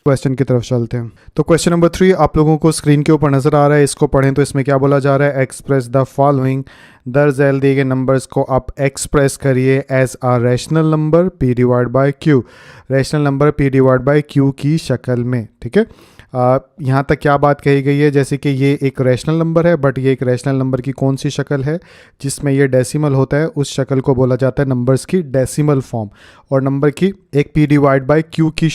Question की तरफ चलते हैं। तो क्वेश्चन नंबर 3 आप लोगों को स्क्रीन के ऊपर नज़र आ रहा है, इसको पढ़ें तो इसमें क्या बोला जा रहा है, एक्सप्रेस द फॉलोइंग, दरअसल दिए गए नंबर्स को आप एक्सप्रेस करिए as a rational number P divide by Q, rational number P divide by Q की शक्ल में। ठीक है, यहाँ तक क्या बात कही गई है, जैसे कि ये एक रैशनल नंबर है, बट ये एक रैशनल नंबर की कौन सी शक्ल है, जिसमें ये डेसिमल होता है, उस शक्ल को बोला जाता है नंबर्स की डेसिमल फॉर्म। और नंबर की एक पी डिवाइड बाय क्यू की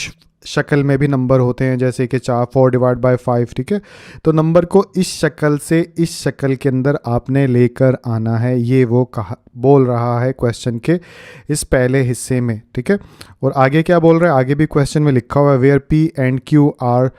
शक्ल में भी नंबर होते हैं, जैसे कि 4 डिवाइड बाय 5। ठीक है, तो नंबर को इस शक्ल से इस शक्ल के अंदर आपने लेकर आना है, ये वो कहा बोल रहा है क्वेश्चन के इस पहले हिस्से में। ठीक है, और आगे क्या बोल रहा है, आगे भी क्वेश्चन में लिखा हुआ है where P and Q are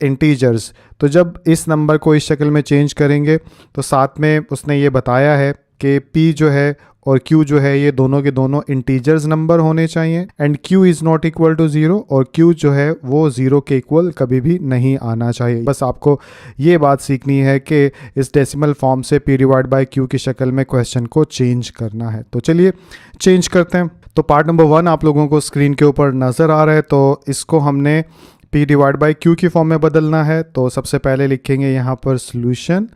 integers. तो जब इस नंबर को इस शक्ल में चेंज करेंगे तो साथ में उसने ये बताया है कि p जो है और q जो है ये दोनों के दोनों इंटीजर्स नंबर होने चाहिए, and q is not equal to 0, और q जो है वो 0 के इक्वल कभी भी नहीं आना चाहिए। बस आपको ये बात सीखनी है कि इस डेसिमल फॉर्म से p डिवाइड बाय q की शक्ल में क्वेश्चन को चेंज करना है। तो चलिए चेंज करते हैं। तो पार्ट नंबर 1 आप लोगों को स्क्रीन के ऊपर नज़र आ रहा है, तो इसको हमने p डिवाइड बाय q की फॉर्म में बदलना है। तो सबसे पहले लिखेंगे यहाँ पर सोल्यूशन।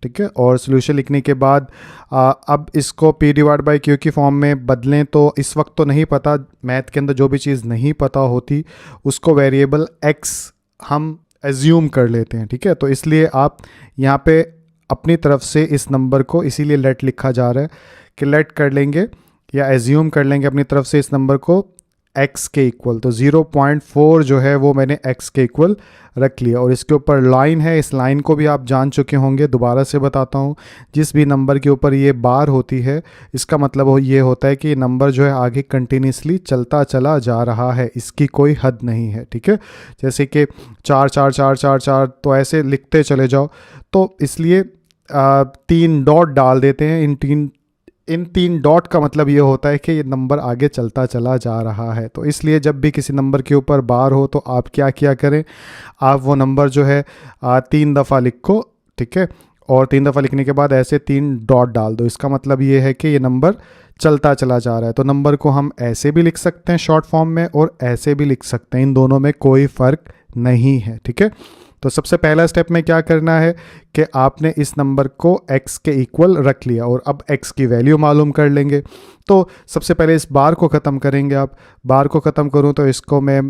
ठीक है, और सोल्यूशन लिखने के बाद अब इसको p डिवाइड बाई क्यू की फॉर्म में बदलें। तो इस वक्त तो नहीं पता, मैथ के अंदर जो भी चीज़ नहीं पता होती उसको वेरिएबल x हम एज्यूम कर लेते हैं। ठीक है, तो इसलिए आप यहाँ पे अपनी तरफ से इस नंबर को, इसीलिए लेट लिखा जा रहा है कि लेट कर लेंगे या एज्यूम कर लेंगे अपनी तरफ से इस नंबर को x के इक्वल। तो 0.4 जो है वो मैंने x के इक्वल रख लिया, और इसके ऊपर लाइन है, इस लाइन को भी आप जान चुके होंगे, दोबारा से बताता हूँ। जिस भी नंबर के ऊपर ये बार होती है इसका मतलब ये होता है कि नंबर जो है आगे कंटिन्यूसली चलता चला जा रहा है, इसकी कोई हद नहीं है। ठीक है, जैसे कि 4 4 4 4 4 तो ऐसे लिखते चले जाओ, तो इसलिए 3 डॉट डाल देते हैं। इन 3 डॉट का मतलब ये होता है कि ये नंबर आगे चलता चला जा रहा है। तो इसलिए जब भी किसी नंबर के ऊपर बार हो तो आप क्या किया करें, आप वो नंबर जो है 3 दफ़ा लिखो। ठीक है, और 3 दफ़ा लिखने के बाद ऐसे 3 डॉट डाल दो, इसका मतलब ये है कि ये नंबर चलता चला जा रहा है। तो नंबर को हम ऐसे भी लिख सकते हैं शॉर्ट फॉर्म में, और ऐसे भी लिख सकते हैं, इन दोनों में कोई फ़र्क नहीं है। ठीक है, तो सबसे पहला स्टेप में क्या करना है कि आपने इस नंबर को x के इक्वल रख लिया, और अब x की वैल्यू मालूम कर लेंगे। तो सबसे पहले इस बार को ख़त्म करेंगे। आप बार को ख़त्म करूं तो इसको मैं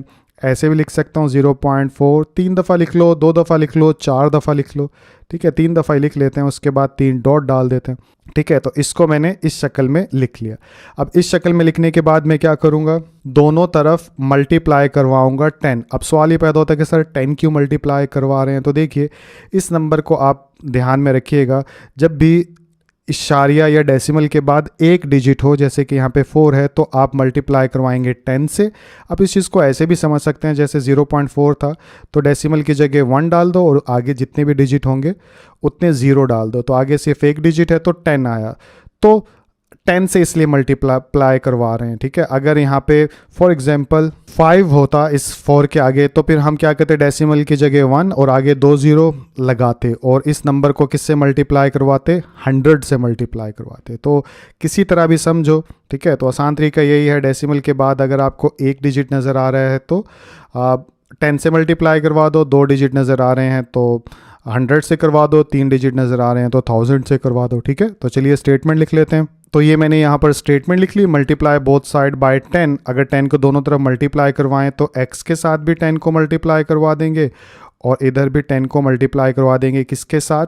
ऐसे भी लिख सकता हूँ 0.4, 3 दफ़ा लिख लो, 2 दफ़ा लिख लो, 4 दफ़ा लिख लो। ठीक है, 3 दफ़ा ही लिख लेते हैं, उसके बाद 3 डॉट डाल देते हैं। ठीक है, तो इसको मैंने इस शक्ल में लिख लिया। अब इस शक्ल में लिखने के बाद मैं क्या करूँगा, दोनों तरफ मल्टीप्लाई करवाऊँगा 10। अब सवाल ये पैदा होता है कि सर 10 क्यों मल्टीप्लाई करवा रहे हैं। तो देखिए, इस नंबर को आप ध्यान में रखिएगा, जब भी इशारिया या डेसिमल के बाद एक डिजिट हो, जैसे कि यहाँ पे 4 है, तो आप मल्टीप्लाई करवाएंगे 10 से। अब इस चीज़ को ऐसे भी समझ सकते हैं, जैसे 0.4 था तो डेसिमल की जगह 1 डाल दो, और आगे जितने भी डिजिट होंगे उतने 0 डाल दो, तो आगे सिर्फ एक डिजिट है तो 10 आया। तो 10 से इसलिए मल्टीप्लाई करवा रहे हैं। ठीक है, अगर यहाँ पे फॉर एग्जांपल 5 होता इस 4 के आगे, तो फिर हम क्या करते, डेसिमल की जगह 1 और आगे 2 0 लगाते, और इस नंबर को किससे मल्टीप्लाई करवाते, 100 से मल्टीप्लाई करवाते। तो किसी तरह भी समझो। ठीक है, तो आसान तरीका यही है, डेसिमल के बाद अगर आपको एक डिजिट नज़र आ रहा है तो 10 से मल्टीप्लाई करवा दो, 2 डिजिट नज़र आ रहे हैं तो 100 से करवा दो, 3 डिजिट नज़र आ रहे हैं तो 1000 से करवा दो। ठीक है, तो चलिए स्टेटमेंट लिख लेते हैं। तो ये मैंने यहाँ पर स्टेटमेंट लिख ली, मल्टीप्लाई बोथ साइड बाय 10। अगर 10 को दोनों तरफ मल्टीप्लाई करवाएं तो x के साथ भी 10 को मल्टीप्लाई करवा देंगे, और इधर भी 10 को मल्टीप्लाई करवा देंगे, किसके साथ,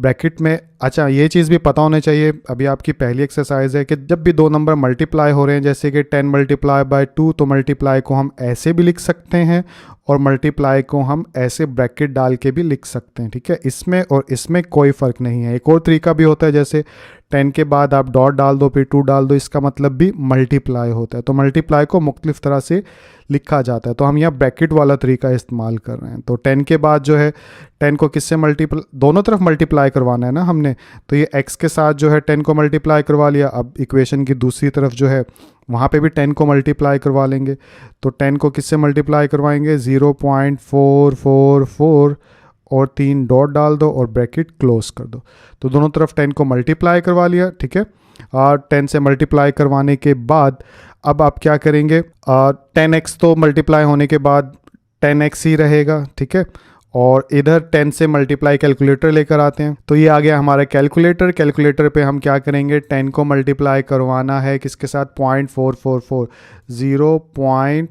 ब्रैकेट में। अच्छा, ये चीज़ भी पता होना चाहिए, अभी आपकी पहली एक्सरसाइज है कि जब भी दो नंबर मल्टीप्लाई हो रहे हैं, जैसे कि 10 मल्टीप्लाई बाय 2, तो मल्टीप्लाई को हम ऐसे भी लिख सकते हैं, और मल्टीप्लाई को हम ऐसे ब्रैकेट डाल के भी लिख सकते हैं। ठीक है, इसमें और इसमें कोई फ़र्क नहीं है। एक और तरीका भी होता है, जैसे 10 के बाद आप डॉट डाल दो, फिर 2 डाल दो, इसका मतलब भी मल्टीप्लाई होता है। तो मल्टीप्लाई को मुख्तलिफ तरह से लिखा जाता है, तो हम यहाँ ब्रैकेट वाला तरीका इस्तेमाल कर रहे हैं। तो 10 के बाद जो है 10 को किससे दोनों तरफ मल्टीप्लाई करवाना है ना हमने, तो ये x के साथ जो है 10 को मल्टीप्लाई करवा लिया। अब इक्वेशन की दूसरी तरफ जो है वहाँ पे भी 10 को मल्टीप्लाई करवा लेंगे। तो 10 को किससे मल्टीप्लाई करवाएंगे, 0.444, और 3 डॉट डाल दो और ब्रैकेट क्लोज कर दो। तो दोनों तरफ 10 को मल्टीप्लाई करवा लिया। ठीक है, और 10 से मल्टीप्लाई करवाने के बाद अब आप क्या करेंगे, 10x तो मल्टीप्लाई होने के बाद 10x ही रहेगा, ठीक है। और इधर 10 से मल्टीप्लाई कैलकुलेटर लेकर आते हैं, तो ये आ गया हमारा कैलकुलेटर। कैलकुलेटर पे हम क्या करेंगे, 10 को मल्टीप्लाई करवाना है किसके साथ, 0.444,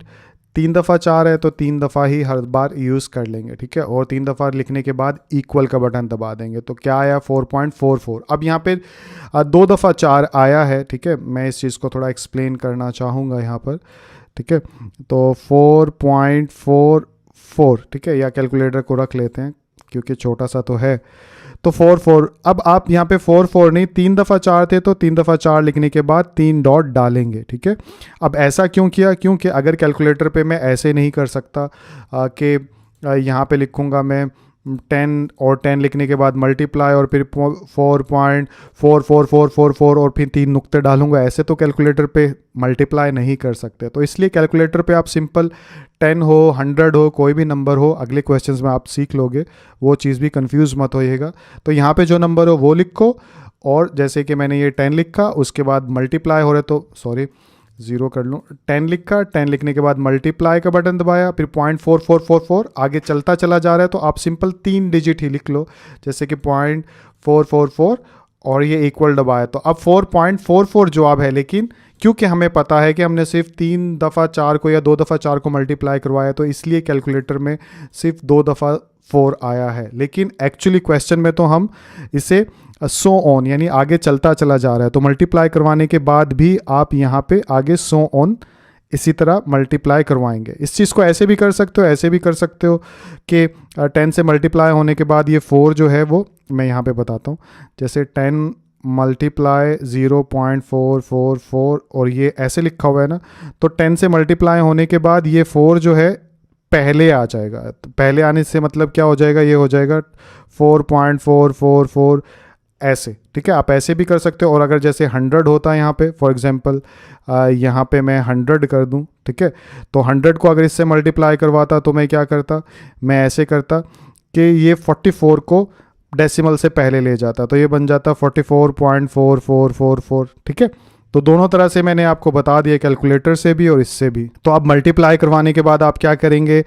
3 दफ़ा 4 है तो 3 दफ़ा ही हर बार यूज़ कर लेंगे, ठीक है। और 3 दफ़ा लिखने के बाद इक्वल का बटन दबा देंगे, तो क्या आया 4.44। अब यहाँ पे 2 दफ़ा 4 आया है, ठीक है। मैं इस चीज़ को थोड़ा एक्सप्लेन करना चाहूँगा यहाँ पर, ठीक है। तो 4.44, ठीक है, या कैलकुलेटर को रख लेते हैं क्योंकि छोटा सा तो है। तो 4 अब आप यहाँ पे 4 नहीं, 3 दफ़ा 4 थे तो 3 दफ़ा 4 लिखने के बाद 3 डॉट डालेंगे, ठीक है। अब ऐसा क्यों किया, क्योंकि अगर कैलकुलेटर पे मैं ऐसे नहीं कर सकता कि यहाँ पे लिखूँगा मैं 10 और 10 लिखने के बाद मल्टीप्लाई और फिर 4.44444 और फिर 3 नुक्ते डालूंगा, ऐसे तो कैलकुलेटर पे मल्टीप्लाई नहीं कर सकते। तो इसलिए कैलकुलेटर पे आप सिंपल 10 हो, 100 हो, कोई भी नंबर हो, अगले क्वेश्चंस में आप सीख लोगे, वो चीज़ भी कंफ्यूज मत होइएगा। तो यहाँ पे जो नंबर हो वो लिखो, और जैसे कि मैंने ये 10 लिखा, उसके बाद मल्टीप्लाई हो रहा है तो सॉरी 0 कर लूँ, 10 लिखा, 10 लिखने के बाद मल्टीप्लाई का बटन दबाया, फिर 0.4444 आगे चलता चला जा रहा है, तो आप सिंपल 3 डिजिट ही लिख लो, जैसे कि 0.444 और ये इक्वल दबाया, तो अब 4.44 जवाब है। लेकिन क्योंकि हमें पता है कि हमने सिर्फ 3 दफ़ा 4 को या 2 दफ़ा 4 को मल्टीप्लाई करवाया, तो इसलिए कैलकुलेटर में सिर्फ 2 दफ़ा 4 आया है। लेकिन एक्चुअली क्वेश्चन में तो हम इसे सो ऑन यानी आगे चलता चला जा रहा है, तो मल्टीप्लाई करवाने के बाद भी आप यहाँ पे आगे सो ऑन इसी तरह मल्टीप्लाई करवाएंगे। इस चीज़ को ऐसे भी कर सकते हो, ऐसे भी कर सकते हो कि 10 से मल्टीप्लाई होने के बाद ये 4 जो है वो मैं यहाँ पे बताता हूँ, जैसे 10 मल्टीप्लाई 0.444 और ये ऐसे लिखा हुआ है ना, तो 10 से मल्टीप्लाई होने के बाद ये 4 जो है पहले आ जाएगा। तो पहले आने से मतलब क्या हो जाएगा, ये हो जाएगा 4.444 ऐसे, ठीक है। आप ऐसे भी कर सकते हो, और अगर जैसे 100 होता है यहाँ पे, फॉर एग्जांपल यहाँ पे मैं 100 कर दूँ, ठीक है, तो 100 को अगर इससे मल्टीप्लाई करवाता तो मैं क्या करता, मैं ऐसे करता कि ये 44 को डेसिमल से पहले ले जाता, तो ये बन जाता 44.4444, ठीक है। तो दोनों तरह से मैंने आपको बता दिया, कैलकुलेटर से भी और इससे भी। तो अब मल्टीप्लाई करवाने के बाद आप क्या करेंगे,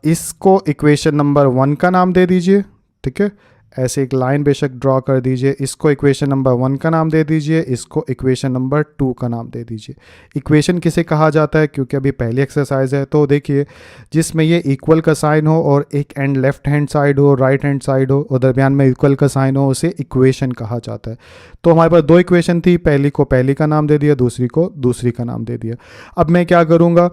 इसको इक्वेशन नंबर 1 का नाम दे दीजिए, ठीक है, ऐसे एक लाइन बेशक ड्रॉ कर दीजिए, इसको इक्वेशन नंबर 1 का नाम दे दीजिए, इसको इक्वेशन नंबर 2 का नाम दे दीजिए। इक्वेशन किसे कहा जाता है, क्योंकि अभी पहली एक्सरसाइज है, तो देखिए जिसमें ये इक्वल का साइन हो और एक एंड लेफ्ट हैंड साइड हो, राइट हैंड साइड हो और दरमियान में इक्वल का साइन हो, उसे इक्वेशन कहा जाता है। तो हमारे पास 2 इक्वेशन थी, पहली को पहली का नाम दे दिया, दूसरी को दूसरी का नाम दे दिया। अब मैं क्या करूँगा,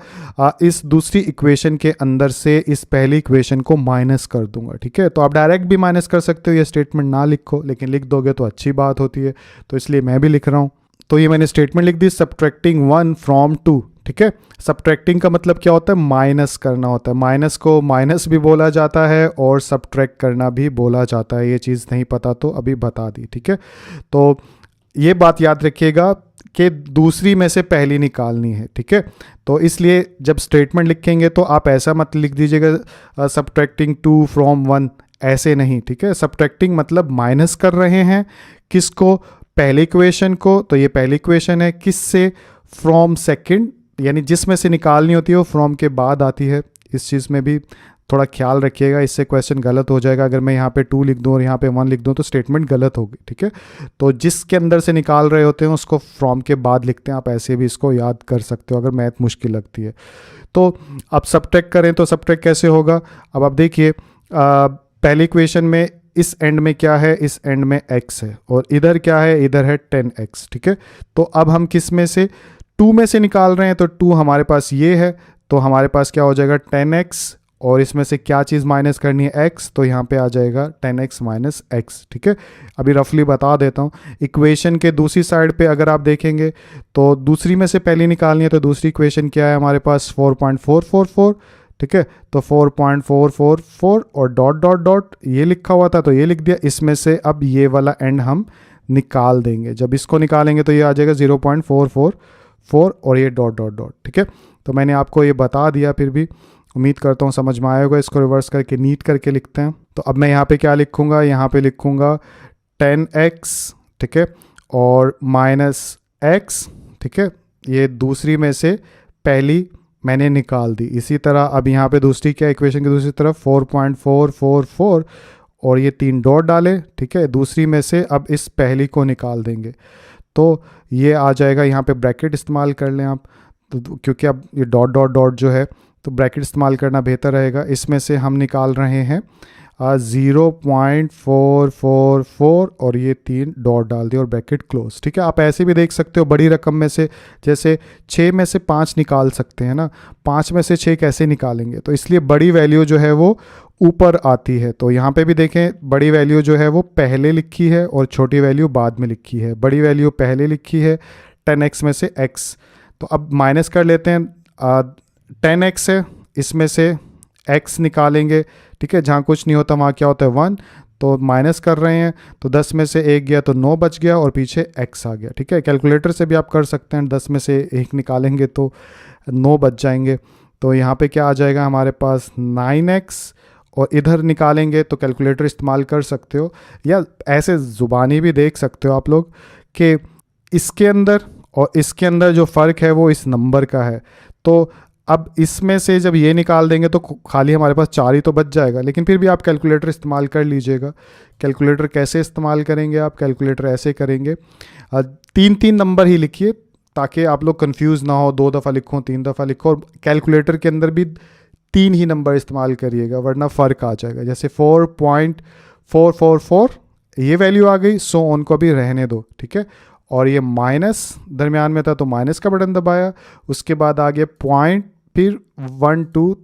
इस दूसरी इक्वेशन के अंदर से इस पहली इक्वेशन को माइनस कर दूंगा, ठीक है। तो आप डायरेक्ट भी माइनस कर सकते हो, ये स्टेटमेंट ना लिखो, लेकिन लिख दोगे तो अच्छी बात होती है, तो इसलिए मैं भी लिख रहा हूँ। तो ये मैंने स्टेटमेंट लिख दी, सब्ट्रैक्टिंग 1 फ्रॉम 2, ठीक है। सब्ट्रैक्टिंग का मतलब क्या होता है, माइनस करना होता है। माइनस को माइनस भी बोला जाता है और सब्ट्रैक्ट करना भी बोला जाता है, ये चीज़ नहीं पता तो अभी बता दी, ठीक है। तो ये बात याद रखिएगा कि दूसरी में से पहली निकालनी है, ठीक है। तो इसलिए जब स्टेटमेंट लिखेंगे तो आप ऐसा मत लिख दीजिएगा सब्ट्रैक्टिंग 2 फ्रॉम 1, ऐसे नहीं, ठीक है। सब्ट्रैक्टिंग मतलब माइनस कर रहे हैं, किसको, पहली इक्वेशन को, तो ये पहली इक्वेशन है, किससे, फ्रॉम सेकंड, यानी जिसमें से निकालनी होती है वो फ्रॉम के बाद आती है। इस चीज़ में भी थोड़ा ख्याल रखिएगा, इससे क्वेश्चन गलत हो जाएगा। अगर मैं यहाँ पे 2 लिख दूँ और यहाँ पे 1 लिख दूँ तो स्टेटमेंट गलत होगी, ठीक है। तो जिसके अंदर से निकाल रहे होते हैं उसको फ्रॉम के बाद लिखते हैं, आप ऐसे भी इसको याद कर सकते हो अगर मैथ मुश्किल लगती है। तो अब सब्ट्रैक्ट करें तो सब्ट्रैक्ट कैसे होगा, अब आप देखिए पहली इक्वेशन में इस एंड में क्या है, इस एंड में x है और इधर क्या है, इधर है 10x, ठीक है। तो अब हम किस में से, 2 में से निकाल रहे हैं, तो 2 हमारे पास ये है, तो हमारे पास क्या हो जाएगा 10x, और इसमें से क्या चीज़ माइनस करनी है, x, तो यहाँ पे आ जाएगा 10x माइनस x, ठीक है। अभी रफली बता देता हूँ, इक्वेशन के दूसरी साइड पे अगर आप देखेंगे तो दूसरी में से पहली निकालनी है, तो दूसरी इक्वेशन क्या है हमारे पास 4.444, ठीक है। तो 4.444 और डॉट डॉट डॉट ये लिखा हुआ था तो ये लिख दिया, इसमें से अब ये वाला एंड हम निकाल देंगे। जब इसको निकालेंगे तो ये आ जाएगा 0.444 और ये डॉट डॉट डॉट, ठीक है। तो मैंने आपको ये बता दिया, फिर भी उम्मीद करता हूँ समझ में आया होगा। इसको रिवर्स करके नीट करके लिखते हैं। तो अब मैं यहाँ पे क्या लिखूँगा, यहाँ पे लिखूँगा 10x, ठीक है, और माइनस x, ठीक है। ये दूसरी में से पहली मैंने निकाल दी। इसी तरह अब यहाँ पे दूसरी क्या, इक्वेशन की दूसरी तरफ 4.444 और ये 3 डॉट डाले, ठीक है। दूसरी में से अब इस पहली को निकाल देंगे तो ये आ जाएगा, यहाँ पे ब्रैकेट इस्तेमाल कर लें आप, तो क्योंकि अब ये डॉट डॉट डॉट जो है तो ब्रैकेट इस्तेमाल करना बेहतर रहेगा। इसमें से हम निकाल रहे हैं 0.444 और ये 3 डॉट डाल दिए और ब्रैकेट क्लोज, ठीक है। आप ऐसे भी देख सकते हो बड़ी रकम में से, जैसे 6 में से 5 निकाल सकते हैं ना, 5 में से 6 कैसे निकालेंगे, तो इसलिए बड़ी वैल्यू जो है वो ऊपर आती है। तो यहाँ पे भी देखें, बड़ी वैल्यू जो है वो पहले लिखी है और छोटी वैल्यू बाद में लिखी है। बड़ी वैल्यू पहले लिखी है 10x में से x, तो अब माइनस कर लेते हैं। 10x है, इसमें से x निकालेंगे, ठीक है। जहाँ कुछ नहीं होता वहाँ क्या होता है 1, तो माइनस कर रहे हैं, तो 10 में से 1 गया तो 9 बच गया और पीछे x आ गया, ठीक है। कैलकुलेटर से भी आप कर सकते हैं, 10 में से 1 निकालेंगे तो 9 बच जाएंगे। तो यहाँ पे क्या आ जाएगा हमारे पास 9x, और इधर निकालेंगे तो कैलकुलेटर इस्तेमाल कर सकते हो या ऐसे ज़ुबानी भी देख सकते हो आप लोग कि इसके अंदर और इसके अंदर जो फ़र्क है वो इस नंबर का है। तो अब इसमें से जब ये निकाल देंगे तो खाली हमारे पास 4 ही तो बच जाएगा, लेकिन फिर भी आप कैलकुलेटर इस्तेमाल कर लीजिएगा। कैलकुलेटर कैसे इस्तेमाल करेंगे आप, कैलकुलेटर ऐसे करेंगे, 3 नंबर ही लिखिए ताकि आप लोग कंफ्यूज ना हो, 2 दफ़ा लिखो 3 दफ़ा लिखो, और कैलकुलेटर के अंदर भी 3 ही नंबर इस्तेमाल करिएगा वरना फ़र्क आ जाएगा। जैसे 4.444 ये वैल्यू आ गई, सो उनको भी रहने दो, ठीक है। और ये माइनस दरमियान में था तो माइनस का बटन दबाया, उसके बाद आ गया पॉइंट, फिर 1 2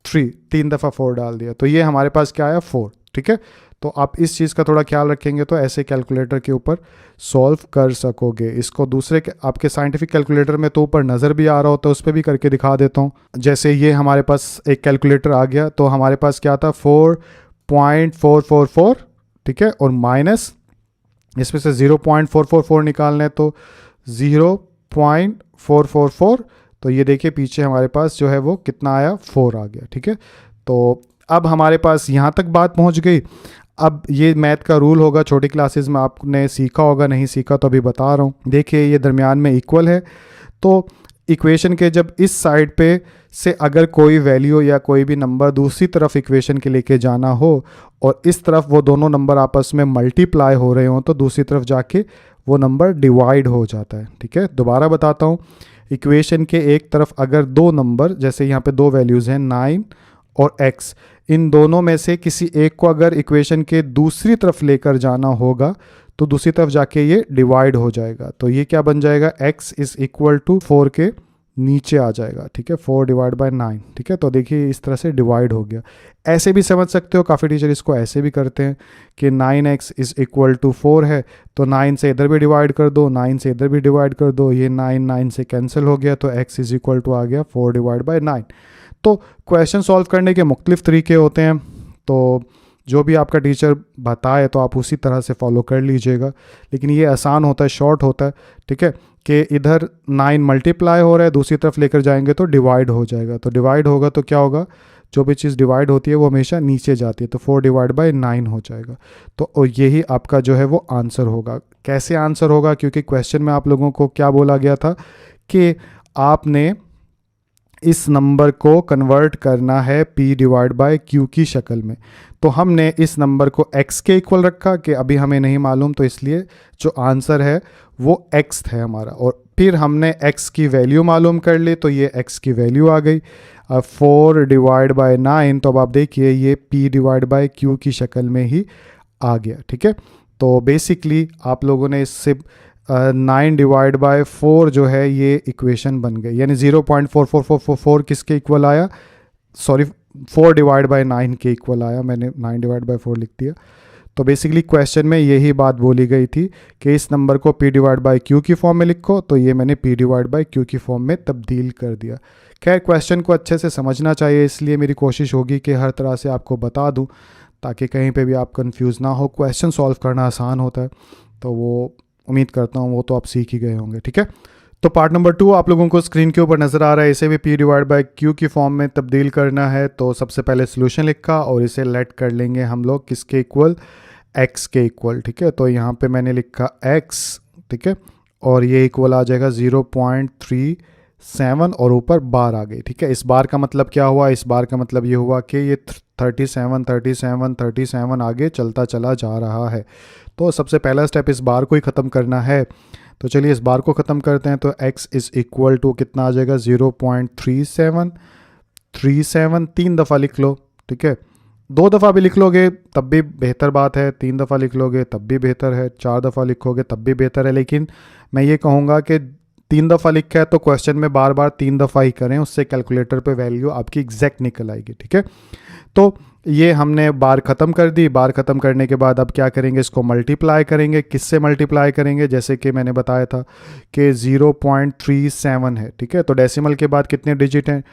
3 3 दफ़ा 4 डाल दिया, तो ये हमारे पास क्या आया 4, ठीक है। तो आप इस चीज़ का थोड़ा ख्याल रखेंगे तो ऐसे कैलकुलेटर के ऊपर सॉल्व कर सकोगे। इसको दूसरे आपके साइंटिफिक कैलकुलेटर में तो ऊपर नज़र भी आ रहा होता है, उस पर भी करके दिखा देता हूँ। जैसे ये हमारे पास एक कैलकुलेटर आ गया, तो हमारे पास क्या था 4.444, ठीक है, और माइनस इसमें से 0.444 निकालना है तो 0.444, तो ये देखिए पीछे हमारे पास जो है वो कितना आया 4 आ गया, ठीक है। तो अब हमारे पास यहाँ तक बात पहुँच गई। अब ये मैथ का रूल होगा, छोटी क्लासेस में आपने सीखा होगा, नहीं सीखा तो अभी बता रहा हूँ। देखिए ये दरमियान में इक्वल है, तो इक्वेशन के जब इस साइड पे से अगर कोई वैल्यू या कोई भी नंबर दूसरी तरफ इक्वेशन के लेके जाना हो और इस तरफ वो दोनों नंबर आपस में मल्टीप्लाई हो रहे हों तो दूसरी तरफ जाके वो नंबर डिवाइड हो जाता है, ठीक है। दोबारा बताता हूँ, इक्वेशन के एक तरफ अगर 2 नंबर, जैसे यहाँ पे 2 वैल्यूज़ हैं 9 और x, इन दोनों में से किसी एक को अगर इक्वेशन के दूसरी तरफ लेकर जाना होगा तो दूसरी तरफ जाके ये डिवाइड हो जाएगा। तो ये क्या बन जाएगा, x इज़ इक्वल टू 4 के नीचे आ जाएगा, ठीक है, 4 डिवाइड बाय 9, ठीक है। तो देखिए इस तरह से डिवाइड हो गया। ऐसे भी समझ सकते हो, काफ़ी टीचर इसको ऐसे भी करते हैं कि 9x इज़ इक्वल टू 4 है तो 9 से इधर भी डिवाइड कर दो, 9 से इधर भी डिवाइड कर दो, ये 9 से कैंसिल हो गया तो x इज़ इक्वल टू आ गया 4 डिवाइड बाय 9। तो क्वेश्चन सॉल्व करने के मुख्तलिफ़ तरीके होते हैं, तो जो भी आपका टीचर बताए तो आप उसी तरह से फॉलो कर लीजिएगा, लेकिन ये आसान होता है, शॉर्ट होता है, ठीक है, कि इधर 9 मल्टीप्लाई हो रहा है, दूसरी तरफ लेकर जाएंगे तो डिवाइड हो जाएगा। तो डिवाइड होगा तो क्या होगा, जो भी चीज़ डिवाइड होती है वो हमेशा नीचे जाती है, तो 4 डिवाइड बाय 9 हो जाएगा। तो यही आपका जो है वो आंसर होगा। कैसे आंसर होगा, क्योंकि क्वेश्चन में आप लोगों को क्या बोला गया था कि आपने इस नंबर को कन्वर्ट करना है p डिवाइड बाय q की शक्ल में। तो हमने इस नंबर को x के इक्वल रखा कि अभी हमें नहीं मालूम, तो इसलिए जो आंसर है वो x है हमारा, और फिर हमने x की वैल्यू मालूम कर ली तो ये x की वैल्यू आ गई 4 डिवाइड बाय 9। तो अब आप देखिए ये p डिवाइड बाय q की शक्ल में ही आ गया, ठीक है। तो बेसिकली आप लोगों ने इससे 9 डिवाइड बाय 4 जो है ये इक्वेशन बन गई, यानी 0.4444 किसके इक्वल आया, सॉरी 4 डिवाइड बाय 9 के इक्वल आया, मैंने 9 डिवाइड बाय 4 लिख दिया। तो बेसिकली क्वेश्चन में यही बात बोली गई थी कि इस नंबर को p डिवाइड बाय q की फॉर्म में लिखो, तो ये मैंने p डिवाइड बाय q की फॉर्म में तब्दील कर दिया। खैर क्वेश्चन को अच्छे से समझना चाहिए, इसलिए मेरी कोशिश होगी कि हर तरह से आपको बता दूँ ताकि कहीं पे भी आप कंफ्यूज ना हो। क्वेश्चन सॉल्व करना आसान होता है, तो वो उम्मीद करता हूँ वो तो आप सीख ही गए होंगे, ठीक है। तो पार्ट नंबर 2 आप लोगों को स्क्रीन के ऊपर नज़र आ रहा है, इसे भी p डिवाइड बाय q की फॉर्म में तब्दील करना है। तो सबसे पहले सोल्यूशन लिखा और इसे लेट कर लेंगे हम लोग किसके इक्वल, x के इक्वल, ठीक है। तो यहाँ पे मैंने लिखा x, ठीक है, और ये इक्वल आ जाएगा 0.36 7 और ऊपर बार आ गई, ठीक है। इस बार का मतलब क्या हुआ, इस बार का मतलब ये हुआ कि ये 37 37 37 आगे चलता चला जा रहा है। तो सबसे पहला स्टेप इस बार को ही ख़त्म करना है। तो चलिए इस बार को ख़त्म करते हैं। तो x इज़ इक्वल टू कितना आ जाएगा, 0.3737, 3 दफ़ा लिख लो, ठीक है। 2 दफ़ा भी लिख लोगे तब भी बेहतर बात है, 3 दफ़ा लिख लोगे तब भी बेहतर है, 4 दफ़ा लिखोगे तब भी बेहतर है। लेकिन मैं ये कहूँगा कि 3 दफ़ा लिखा है तो क्वेश्चन में बार बार 3 दफ़ा ही करें, उससे कैलकुलेटर पे वैल्यू आपकी एग्जैक्ट निकल आएगी, ठीक है। तो ये हमने बार ख़त्म कर दी। बार ख़त्म करने के बाद अब क्या करेंगे, इसको मल्टीप्लाई करेंगे। किससे मल्टीप्लाई करेंगे, जैसे कि मैंने बताया था कि 0.37 है, ठीक है। तो डेसिमल के बाद कितने डिजिट हैं,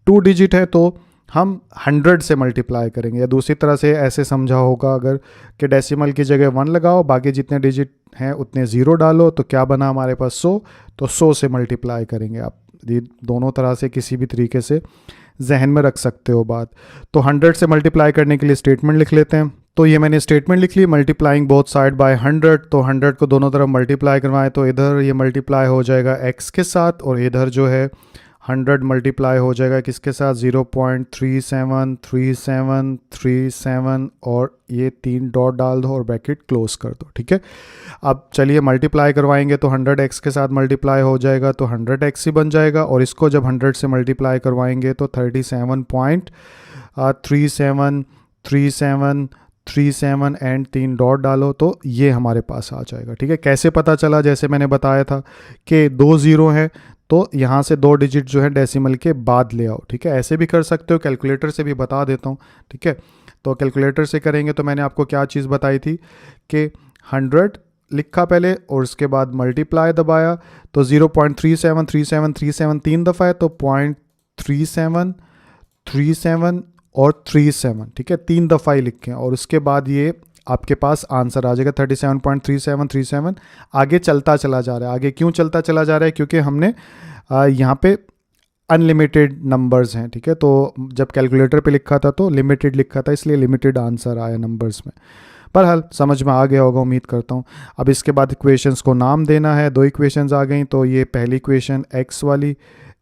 2 डिजिट है, तो हम 100 से मल्टीप्लाई करेंगे। या दूसरी तरह से ऐसे समझा होगा अगर कि डेसिमल की जगह 1 लगाओ, बाकी जितने डिजिट हैं उतने 0 डालो, तो क्या बना हमारे पास 100, तो 100 से मल्टीप्लाई करेंगे। आप ये दोनों तरह से किसी भी तरीके से जहन में रख सकते हो बात। तो 100 से मल्टीप्लाई करने के लिए स्टेटमेंट लिख लेते हैं। तो ये मैंने स्टेटमेंट लिख ली, मल्टीप्लाइंग बोथ साइड बाय 100। तो 100 को दोनों तरफ मल्टीप्लाई करवाएं तो इधर ये मल्टीप्लाई हो जाएगा x के साथ, और इधर जो है 100 मल्टीप्लाई हो जाएगा किसके साथ, 0.373737, और ये 3 डॉट डाल दो और ब्रैकेट क्लोज कर दो, ठीक है। अब चलिए मल्टीप्लाई करवाएंगे तो 100x के साथ मल्टीप्लाई हो जाएगा तो 100x ही बन जाएगा, और इसको जब 100 से मल्टीप्लाई करवाएंगे तो 37.373737 एंड 3 डॉट डालो तो ये हमारे पास आ जाएगा, ठीक है। कैसे पता चला, जैसे मैंने बताया था कि 2 ज़ीरो हैं तो यहाँ से 2 डिजिट जो है डेसिमल के बाद ले आओ, ठीक है। ऐसे भी कर सकते हो, कैलकुलेटर से भी बता देता हूँ, ठीक है। तो कैलकुलेटर से करेंगे तो मैंने आपको क्या चीज़ बताई थी कि 100 लिखा पहले और उसके बाद मल्टीप्लाई दबाया, तो 0.373737 3 दफ़ा है तो 0.3737 और 37, ठीक है, 3 दफ़ा ही लिखें, और उसके बाद ये आपके पास आंसर आ जाएगा 37.3737। आगे चलता चला जा रहा है। आगे क्यों चलता चला जा रहा है, क्योंकि हमने यहाँ पे अनलिमिटेड नंबर्स हैं, ठीक है। तो जब कैलकुलेटर पे लिखा था तो लिमिटेड लिखा था, इसलिए लिमिटेड आंसर आया नंबर्स में। बहरहाल समझ में आ गया होगा, उम्मीद करता हूँ। अब इसके बाद इक्वेशंस को नाम देना है। 2 इक्वेशंस आ गई, तो ये पहली इक्वेशन x वाली,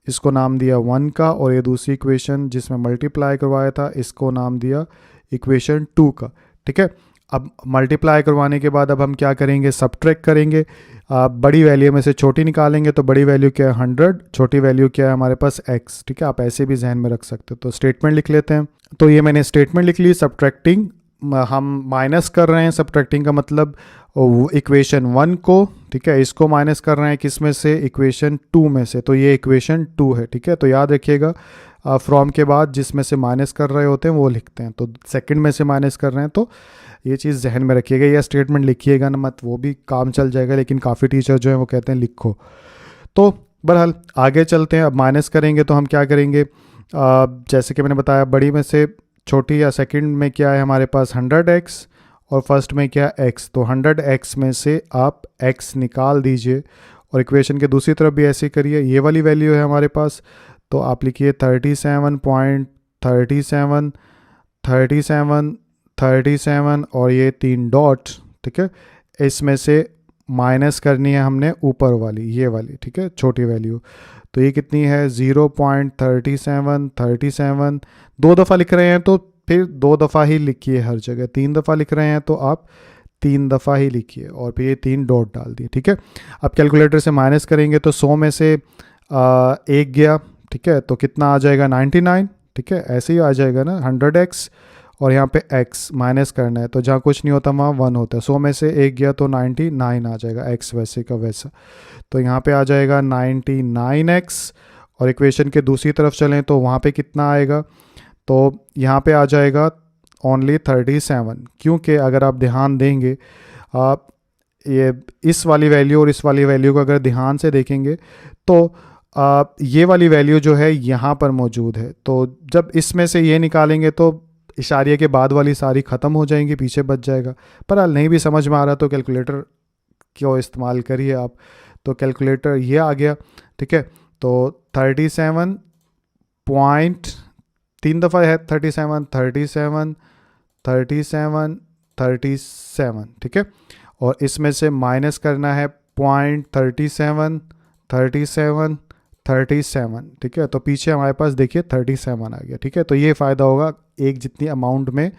इसको नाम दिया 1 का, और ये दूसरी इक्वेशन जिसमें मल्टीप्लाई करवाया था इसको नाम दिया इक्वेशन 2 का, ठीक है। अब मल्टीप्लाई करवाने के बाद अब हम क्या करेंगे, सब्ट्रैक्ट करेंगे। बड़ी वैल्यू में से छोटी निकालेंगे, तो बड़ी वैल्यू क्या है 100, छोटी वैल्यू क्या है हमारे पास x, ठीक है। आप ऐसे भी जहन में रख सकते हो। तो स्टेटमेंट लिख लेते हैं। तो ये मैंने स्टेटमेंट लिख ली, सब्ट्रैक्टिंग, हम माइनस कर रहे हैं, सब्ट्रैक्टिंग का मतलब इक्वेशन 1 को, ठीक है, इसको माइनस कर रहे हैं किस में से, इक्वेशन 2 में से। तो ये इक्वेशन 2 है, ठीक है। तो याद रखिएगा फ्रॉम के बाद जिसमें से माइनस कर रहे होते हैं वो लिखते हैं, तो सेकंड में से माइनस कर रहे हैं, तो ये चीज़ जहन में रखिएगा। या स्टेटमेंट लिखिएगा ना मत, वो भी काम चल जाएगा, लेकिन काफ़ी टीचर जो हैं वो कहते हैं लिखो। तो बहरहाल आगे चलते हैं। अब माइनस करेंगे तो हम क्या करेंगे, जैसे कि मैंने बताया बड़ी में से छोटी या सेकंड में क्या है हमारे पास 100x, और फर्स्ट में क्या x, तो 100x में से आप x निकाल दीजिए, और इक्वेशन के दूसरी तरफ भी ऐसे करिए। ये वाली वैल्यू है हमारे पास, तो आप लिखिए 37.3737 और ये 3 डॉट, ठीक है। इसमें से माइनस करनी है हमने ऊपर वाली, ये वाली, ठीक है, छोटी वैल्यू। तो ये कितनी है 0.3737। 2 दफ़ा लिख रहे हैं तो फिर 2 दफ़ा ही लिखिए हर जगह। 3 दफ़ा लिख रहे हैं तो आप 3 दफ़ा ही लिखिए, और फिर ये 3 डॉट डाल दिए, ठीक है। अब कैलकुलेटर से माइनस करेंगे तो 100 में से 1 गया, ठीक है, तो कितना आ जाएगा 99, ठीक है। ऐसे ही आ जाएगा ना 100x, और यहाँ पे x माइनस करना है, तो जहाँ कुछ नहीं होता वहाँ 1 होता है। 100 में से 1 गया तो 99 आ जाएगा, x वैसे का वैसा। तो यहाँ पे आ जाएगा 99x, और इक्वेशन के दूसरी तरफ चलें तो वहाँ पे कितना आएगा, तो यहाँ पे आ जाएगा ओनली 37, क्योंकि अगर आप ध्यान देंगे आप ये इस वाली वैल्यू और इस वाली वैल्यू को अगर ध्यान से देखेंगे तो ये वाली वैल्यू जो है यहाँ पर मौजूद है। तो जब इसमें से ये निकालेंगे तो इशारिया के बाद वाली सारी ख़त्म हो जाएंगी, पीछे बच जाएगा। पर हाल नहीं भी समझ में आ रहा तो कैलकुलेटर क्यों इस्तेमाल करिए आप। तो कैलकुलेटर ये आ गया, ठीक है। तो 37 पॉइंट 3 दफ़ा है 37 37 37 37, ठीक है। और इसमें से माइनस करना है 0.37 37 37, ठीक है। तो पीछे हमारे पास देखिए 37 आ गया, ठीक है। तो ये फ़ायदा होगा एक जितनी अमाउंट में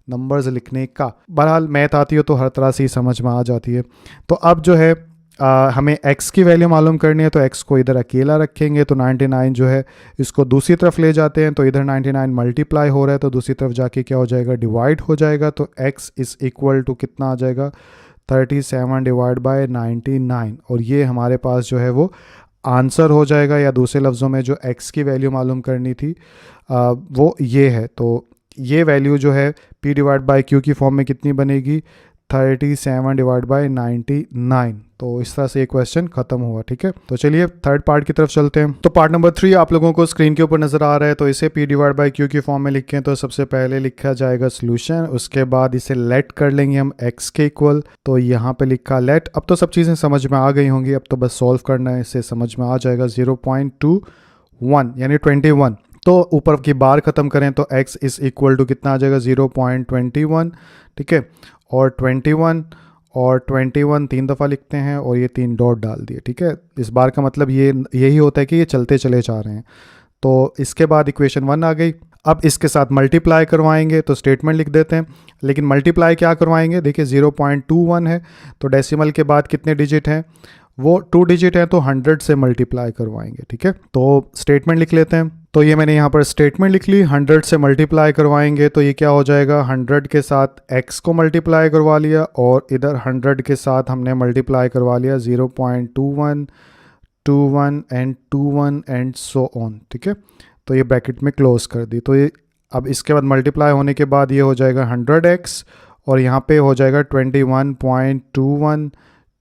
नंबर्स लिखने का। बहरहाल मैथ आती हो तो हर तरह से ही समझ में आ जाती है। तो अब जो है हमें x की वैल्यू मालूम करनी है, तो x को इधर अकेला रखेंगे, तो 99 जो है इसको दूसरी तरफ ले जाते हैं, तो इधर 99 मल्टीप्लाई हो रहा है तो दूसरी तरफ जाके क्या हो जाएगा, डिवाइड हो जाएगा। तो x इज़ इक्वल टू कितना आ जाएगा, 37 डिवाइड बाय 99, और ये हमारे पास जो है वो आंसर हो जाएगा, या दूसरे लफ्ज़ों में जो x की वैल्यू मालूम करनी थी वो ये है। तो ये वैल्यू जो है p डिवाइड बाई q की फॉर्म में कितनी बनेगी, 37 डिवाइड बाई 99। तो इस तरह से ये क्वेश्चन खत्म हुआ, ठीक है। तो चलिए थर्ड पार्ट की तरफ चलते हैं। तो पार्ट नंबर 3 आप लोगों को स्क्रीन के ऊपर नजर आ रहा है। तो इसे p डिवाइड बाई q की फॉर्म में लिखें, तो सबसे पहले लिखा जाएगा सोल्यूशन, उसके बाद इसे लेट कर लेंगे हम x के इक्वल। तो यहाँ पे लिखा लेट। अब तो सब चीज़ें समझ में आ गई होंगी, अब तो बस सॉल्व करना है, इससे समझ में आ जाएगा। 0.21 यानी 21, तो ऊपर की बार ख़त्म करें तो x इज़ इक्वल टू कितना आ जाएगा, 0.21, ठीक है। और 21 और 21 3 दफ़ा लिखते हैं और ये 3 डॉट डाल दिए, ठीक है। इस बार का मतलब ये यही होता है कि ये चलते चले जा रहे हैं। तो इसके बाद इक्वेशन 1 आ गई। अब इसके साथ मल्टीप्लाई करवाएंगे, तो स्टेटमेंट लिख देते हैं, लेकिन मल्टीप्लाई क्या करवाएंगे, देखिए 0.21 है, तो डेसिमल के बाद कितने डिजिट हैं, वो 2 डिजिट है, तो 100 से मल्टीप्लाई करवाएंगे, ठीक है। तो स्टेटमेंट लिख लेते हैं। तो ये मैंने यहाँ पर स्टेटमेंट लिख ली, 100 से मल्टीप्लाई करवाएंगे, तो ये क्या हो जाएगा, 100 के साथ x को मल्टीप्लाई करवा लिया, और इधर 100 के साथ हमने मल्टीप्लाई करवा लिया 0.21, 21 एंड 21 एंड सो ऑन, ठीक है। तो ये ब्रैकेट में क्लोज कर दी। तो ये अब इसके बाद मल्टीप्लाई होने के बाद ये हो जाएगा 100x, और यहाँ पे हो जाएगा 21.21,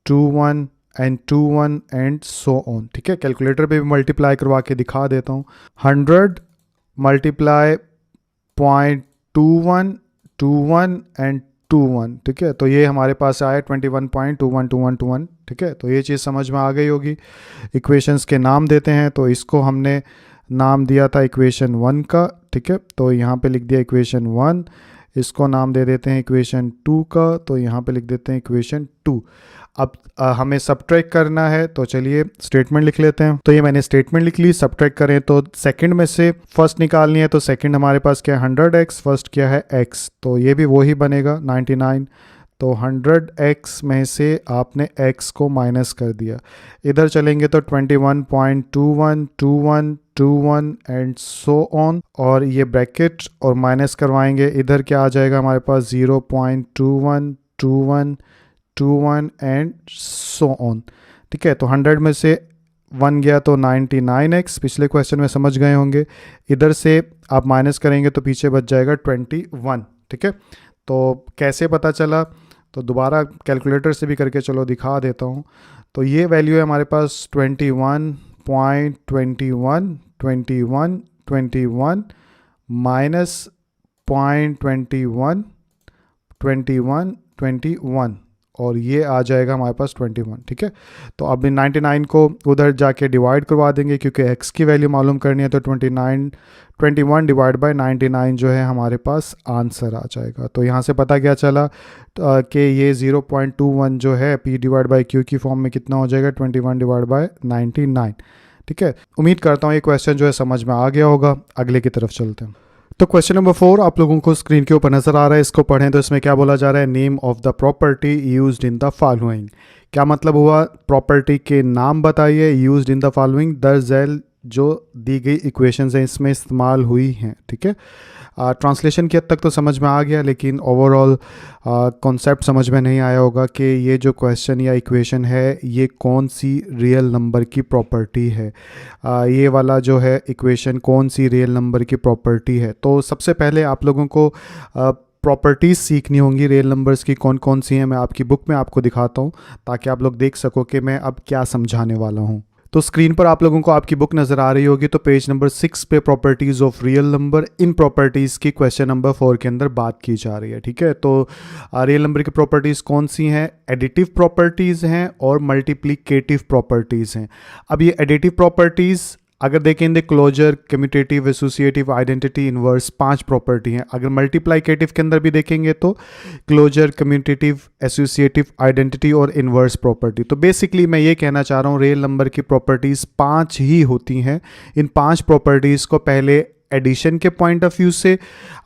21 एंड 21 एंड सो ऑन, ठीक है। कैलकुलेटर पे भी मल्टीप्लाई करवा के दिखा देता हूँ। 100 मल्टीप्लाई 0.21, 21 एंड 21, ठीक है। तो ये हमारे पास आया 21.212121, ठीक है। तो ये चीज़ समझ में आ गई होगी। इक्वेशंस के नाम देते हैं, तो इसको हमने नाम दिया था इक्वेशन 1 का, ठीक है। तो यहाँ पे लिख दिया इक्वेशन 1, इसको नाम दे देते हैं इक्वेशन 2 का, तो यहाँ पे लिख देते हैं इक्वेशन 2। अब हमें सबट्रैक्ट करना है, तो चलिए स्टेटमेंट लिख लेते हैं। तो ये मैंने स्टेटमेंट लिख ली। सबट्रैक्ट करें तो सेकंड में से फर्स्ट निकालनी है, तो सेकंड हमारे पास क्या है, 100x, फर्स्ट क्या है x, तो ये भी वही बनेगा 99। तो 100x में से आपने x को माइनस कर दिया, इधर चलेंगे तो 21.21, 21, 21 एंड सो ऑन, और ये ब्रैकेट और माइनस करवाएंगे, इधर क्या आ जाएगा हमारे पास 0.21, 21, 21 एंड सो ऑन, ठीक है। तो 100 में से 1 गया तो 99x, पिछले क्वेश्चन में समझ गए होंगे। इधर से आप माइनस करेंगे तो पीछे बच जाएगा 21, ठीक है। तो कैसे पता चला, तो दोबारा कैलकुलेटर से भी करके चलो दिखा देता हूँ। तो ये वैल्यू है हमारे पास 21.21, 21, 21 माइनस 0.21, 21, 21, और ये आ जाएगा हमारे पास 21, ठीक है। तो अब 99 को उधर जाके डिवाइड करवा देंगे, क्योंकि x की वैल्यू मालूम करनी है, तो 21 डिवाइड बाय 99 जो है हमारे पास आंसर आ जाएगा। तो यहाँ से पता क्या चला कि ये 0.21 जो है p डिवाइड बाई q की फॉर्म में कितना हो जाएगा, 21 डिवाइड बाय 99, ठीक है। उम्मीद करता हूँ ये क्वेश्चन जो है समझ में आ गया होगा। अगले की तरफ चलते हैं। तो क्वेश्चन नंबर 4 आप लोगों को स्क्रीन के ऊपर नजर आ रहा है, इसको पढ़ें। तो इसमें क्या बोला जा रहा है, name of the property used in the following. क्या मतलब हुआ, प्रॉपर्टी के नाम बताइए यूज्ड इन द फॉलोइंग, दरअसल जो दी गई इक्वेशंस हैं इसमें इस्तेमाल हुई हैं, ठीक है। ट्रांसलेशन की हद तक तो समझ में आ गया, लेकिन ओवरऑल कॉन्सेप्ट समझ में नहीं आया होगा कि ये जो क्वेश्चन या इक्वेशन है ये कौन सी रियल नंबर की प्रॉपर्टी है। ये वाला जो है इक्वेशन कौन सी रियल नंबर की प्रॉपर्टी है। तो सबसे पहले आप लोगों को प्रॉपर्टीज़ सीखनी होंगी रियल नंबर्स की, कौन कौन सी हैं। मैं आपकी बुक में आपको दिखाता हूँ ताकि आप लोग देख सको कि मैं अब क्या समझाने वाला हूँ। तो स्क्रीन पर आप लोगों को आपकी बुक नज़र आ रही होगी। तो पेज नंबर 6 पे properties of real number, in properties की क्वेश्चन नंबर 4 के अंदर बात की जा रही है, ठीक है। तो रियल नंबर की प्रॉपर्टीज़ कौन सी हैं, एडिटिव प्रॉपर्टीज़ हैं और मल्टीप्लिकेटिव प्रॉपर्टीज़ हैं। अब ये एडिटिव प्रॉपर्टीज़ अगर देखें the closure, commutative, associative, identity, inverse, 5 property हैं। अगर मल्टीप्लाइकेटिव के अंदर भी देखेंगे तो क्लोजर, कम्यूटेटिव, एसोसिएटिव, आइडेंटिटी और इनवर्स प्रॉपर्टी। तो बेसिकली मैं ये कहना चाह रहा हूँ रियल नंबर की प्रॉपर्टीज़ 5 ही होती हैं। इन 5 प्रॉपर्टीज़ को पहले एडिशन के पॉइंट ऑफ व्यू से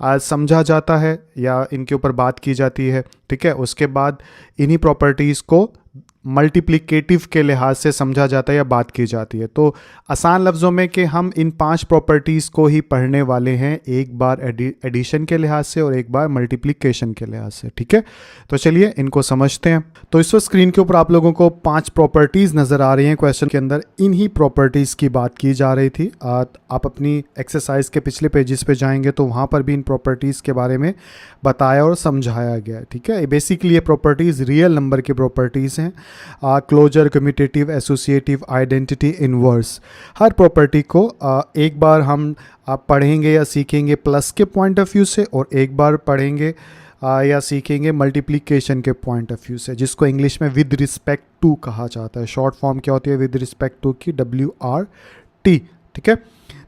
समझा जाता है या इनके ऊपर बात की जाती है, ठीक है। उसके बाद इन्हीं प्रॉपर्टीज़ को मल्टीप्लिकेटिव के लिहाज से समझा जाता है या बात की जाती है। तो आसान लफ्ज़ों में कि हम इन 5 प्रॉपर्टीज़ को ही पढ़ने वाले हैं, एक बार एडिशन के लिहाज से और एक बार मल्टीप्लिकेशन के लिहाज से, ठीक है। तो चलिए इनको समझते हैं। तो इस वक्त स्क्रीन के ऊपर आप लोगों को 5 प्रॉपर्टीज़ नज़र आ रही हैं। क्वेश्चन के अंदर इन्हीं प्रॉपर्टीज़ की बात की जा रही थी। आप अपनी एक्सरसाइज के पिछले पेजेस पे जाएंगे तो वहाँ पर भी इन प्रॉपर्टीज़ के बारे में बताया और समझाया गया है, ठीक है। बेसिकली ये प्रॉपर्टीज़ रियल नंबर की प्रॉपर्टीज़ हैं। Closure, commutative, associative, identity, inverse, हर प्रॉपर्टी को एक बार हम पढ़ेंगे या सीखेंगे प्लस के पॉइंट ऑफ व्यू से और एक बार पढ़ेंगे या सीखेंगे मल्टीप्लिकेशन के पॉइंट ऑफ व्यू से, जिसको इंग्लिश में विद रिस्पेक्ट टू कहा जाता है। शॉर्ट फॉर्म क्या होती है विद रिस्पेक्ट टू की? WRT, ठीक है।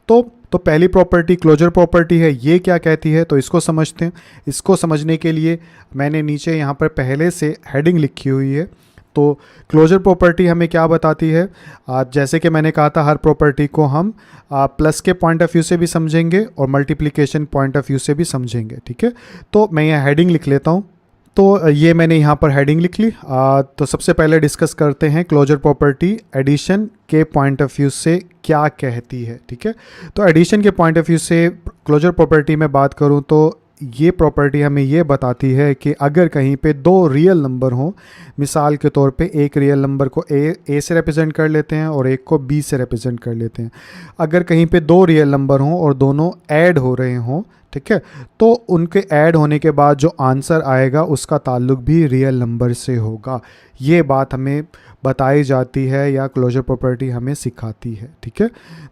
तो पहली प्रॉपर्टी क्लोजर प्रॉपर्टी है। ये क्या कहती है तो इसको समझते हैं। इसको समझने के लिए मैंने नीचे यहाँ पर पहले से हेडिंग लिखी हुई है। तो क्लोजर प्रॉपर्टी हमें क्या बताती है? जैसे कि मैंने कहा था हर प्रॉपर्टी को हम प्लस के पॉइंट ऑफ व्यू से भी समझेंगे और मल्टीप्लिकेशन पॉइंट ऑफ व्यू से भी समझेंगे, ठीक है। तो मैं यहाँ हेडिंग लिख लेता हूँ। तो ये मैंने यहाँ पर हेडिंग लिख ली। तो सबसे पहले डिस्कस करते हैं क्लोजर प्रॉपर्टी एडिशन के पॉइंट ऑफ व्यू से क्या कहती है, ठीक है। तो एडिशन के पॉइंट ऑफ व्यू से क्लोजर प्रॉपर्टी में बात करूँ तो ये प्रॉपर्टी हमें ये बताती है कि अगर कहीं पे 2 रियल नंबर हों, मिसाल के तौर पे एक रियल नंबर को ए से रिप्रेजेंट कर लेते हैं और एक को बी से रिप्रेजेंट कर लेते हैं। अगर कहीं पे 2 रियल नंबर हों और दोनों ऐड हो रहे हों, ठीक है, तो उनके ऐड होने के बाद जो आंसर आएगा उसका ताल्लुक भी रियल नंबर से होगा। ये बात हमें बताई जाती है या क्लोजर प्रॉपर्टी हमें सिखाती है, ठीक है।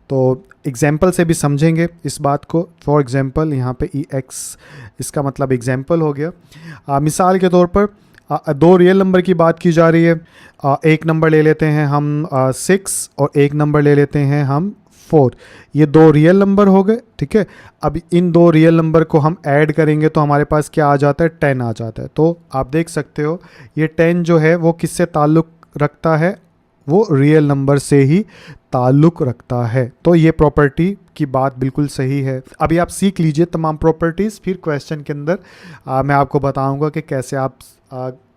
तो एग्जाम्पल से भी समझेंगे इस बात को। फॉर एग्जाम्पल यहाँ पे EX इसका मतलब एग्जाम्पल हो गया। मिसाल के तौर पर 2 रियल नंबर की बात की जा रही है। एक नंबर ले लेते हैं हम 6 और एक नंबर ले लेते हैं हम 4। ये 2 रियल नंबर हो गए, ठीक है। अब इन 2 रियल नंबर को हम ऐड करेंगे तो हमारे पास क्या आ जाता है? 10 आ जाता है। तो आप देख सकते हो ये 10 जो है वो किससे ताल्लुक़ रखता है? वो रियल नंबर से ही ताल्लुक़ रखता है। तो ये प्रॉपर्टी की बात बिल्कुल सही है। अभी आप सीख लीजिए तमाम प्रॉपर्टीज़, फिर क्वेश्चन के अंदर मैं आपको बताऊंगा कि कैसे आप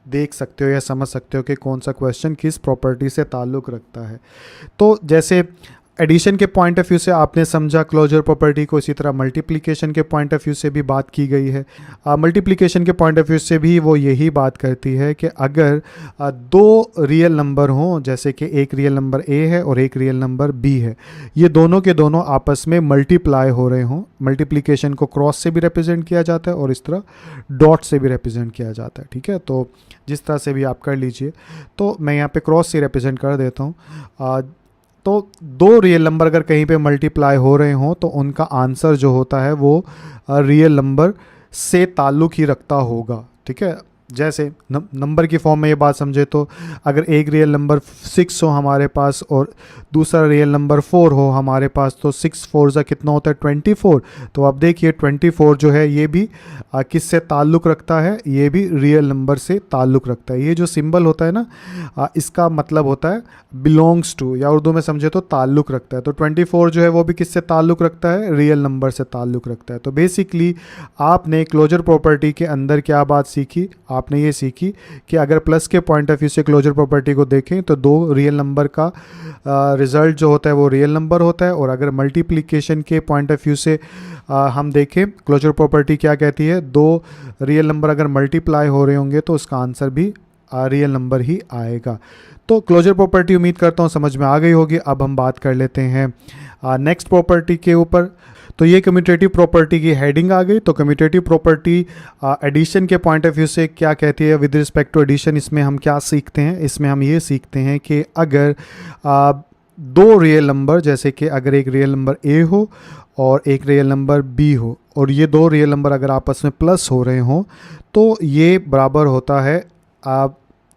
देख सकते हो या समझ सकते हो कि कौन सा क्वेश्चन किस प्रॉपर्टी से ताल्लुक़ रखता है। तो जैसे एडिशन के पॉइंट ऑफ व्यू से आपने समझा क्लोजर प्रॉपर्टी को, इसी तरह मल्टीप्लिकेशन के पॉइंट ऑफ व्यू से भी बात की गई है। मल्टीप्लिकेशन के पॉइंट ऑफ व्यू से भी वो यही बात करती है कि अगर 2 रियल नंबर हों, जैसे कि एक रियल नंबर A है और एक रियल नंबर B है, ये दोनों के दोनों आपस में मल्टीप्लाई हो रहे हों। मल्टीप्लिकेशन को क्रॉस से भी रिप्रेजेंट किया जाता है और इस तरह डॉट से भी रिप्रेजेंट किया जाता है, ठीक है। तो जिस तरह से भी आप कर लीजिए। तो मैं यहाँ पे क्रॉस से रिप्रेजेंट कर देता हूँ। तो 2 रियल नंबर अगर कहीं पे मल्टीप्लाई हो रहे हों तो उनका आंसर जो होता है वो रियल नंबर से ताल्लुक़ ही रखता होगा, ठीक है। जैसे नंबर की फॉर्म में ये बात समझे तो अगर एक रियल नंबर 6 हो हमारे पास और दूसरा रियल नंबर 4 हो हमारे पास, तो 6 4 ज़ा कितना होता है? 24। तो अब देखिए 24 जो है ये भी किससे ताल्लुक़ रखता है? ये भी रियल नंबर से ताल्लुक़ रखता है। ये जो सिंबल होता है ना, इसका मतलब होता है बिलोंग्स टू, या उर्दू में समझे तो ताल्लुक़ रखता है। तो 24 जो है वो भी किससे ताल्लुक़ रखता है? रियल नंबर से ताल्लुक़ रखता है। तो बेसिकली आपने क्लोजर प्रॉपर्टी के अंदर क्या बात सीखी? आपने ये सीखी कि अगर प्लस के पॉइंट ऑफ व्यू से क्लोजर प्रॉपर्टी को देखें तो 2 रियल नंबर का रिज़ल्ट जो होता है वो रियल नंबर होता है। और अगर मल्टीप्लिकेशन के पॉइंट ऑफ व्यू से हम देखें क्लोजर प्रॉपर्टी क्या कहती है? 2 रियल नंबर अगर मल्टीप्लाई हो रहे होंगे तो उसका आंसर भी रियल नंबर ही आएगा। तो क्लोजर प्रॉपर्टी उम्मीद करता हूँ समझ में आ गई होगी। अब हम बात कर लेते हैं नेक्स्ट प्रॉपर्टी के ऊपर। तो ये कम्यूटेटिव प्रॉपर्टी की हेडिंग आ गई। तो कम्यूटेटिव प्रॉपर्टी एडिशन के पॉइंट ऑफ व्यू से क्या कहती है विद रिस्पेक्ट टू एडिशन? इसमें हम क्या सीखते हैं? इसमें हम ये सीखते हैं कि अगर 2 रियल नंबर, जैसे कि अगर एक रियल नंबर A हो और एक रियल नंबर B हो और ये 2 रियल नंबर अगर आपस में प्लस हो रहे हों तो ये बराबर होता है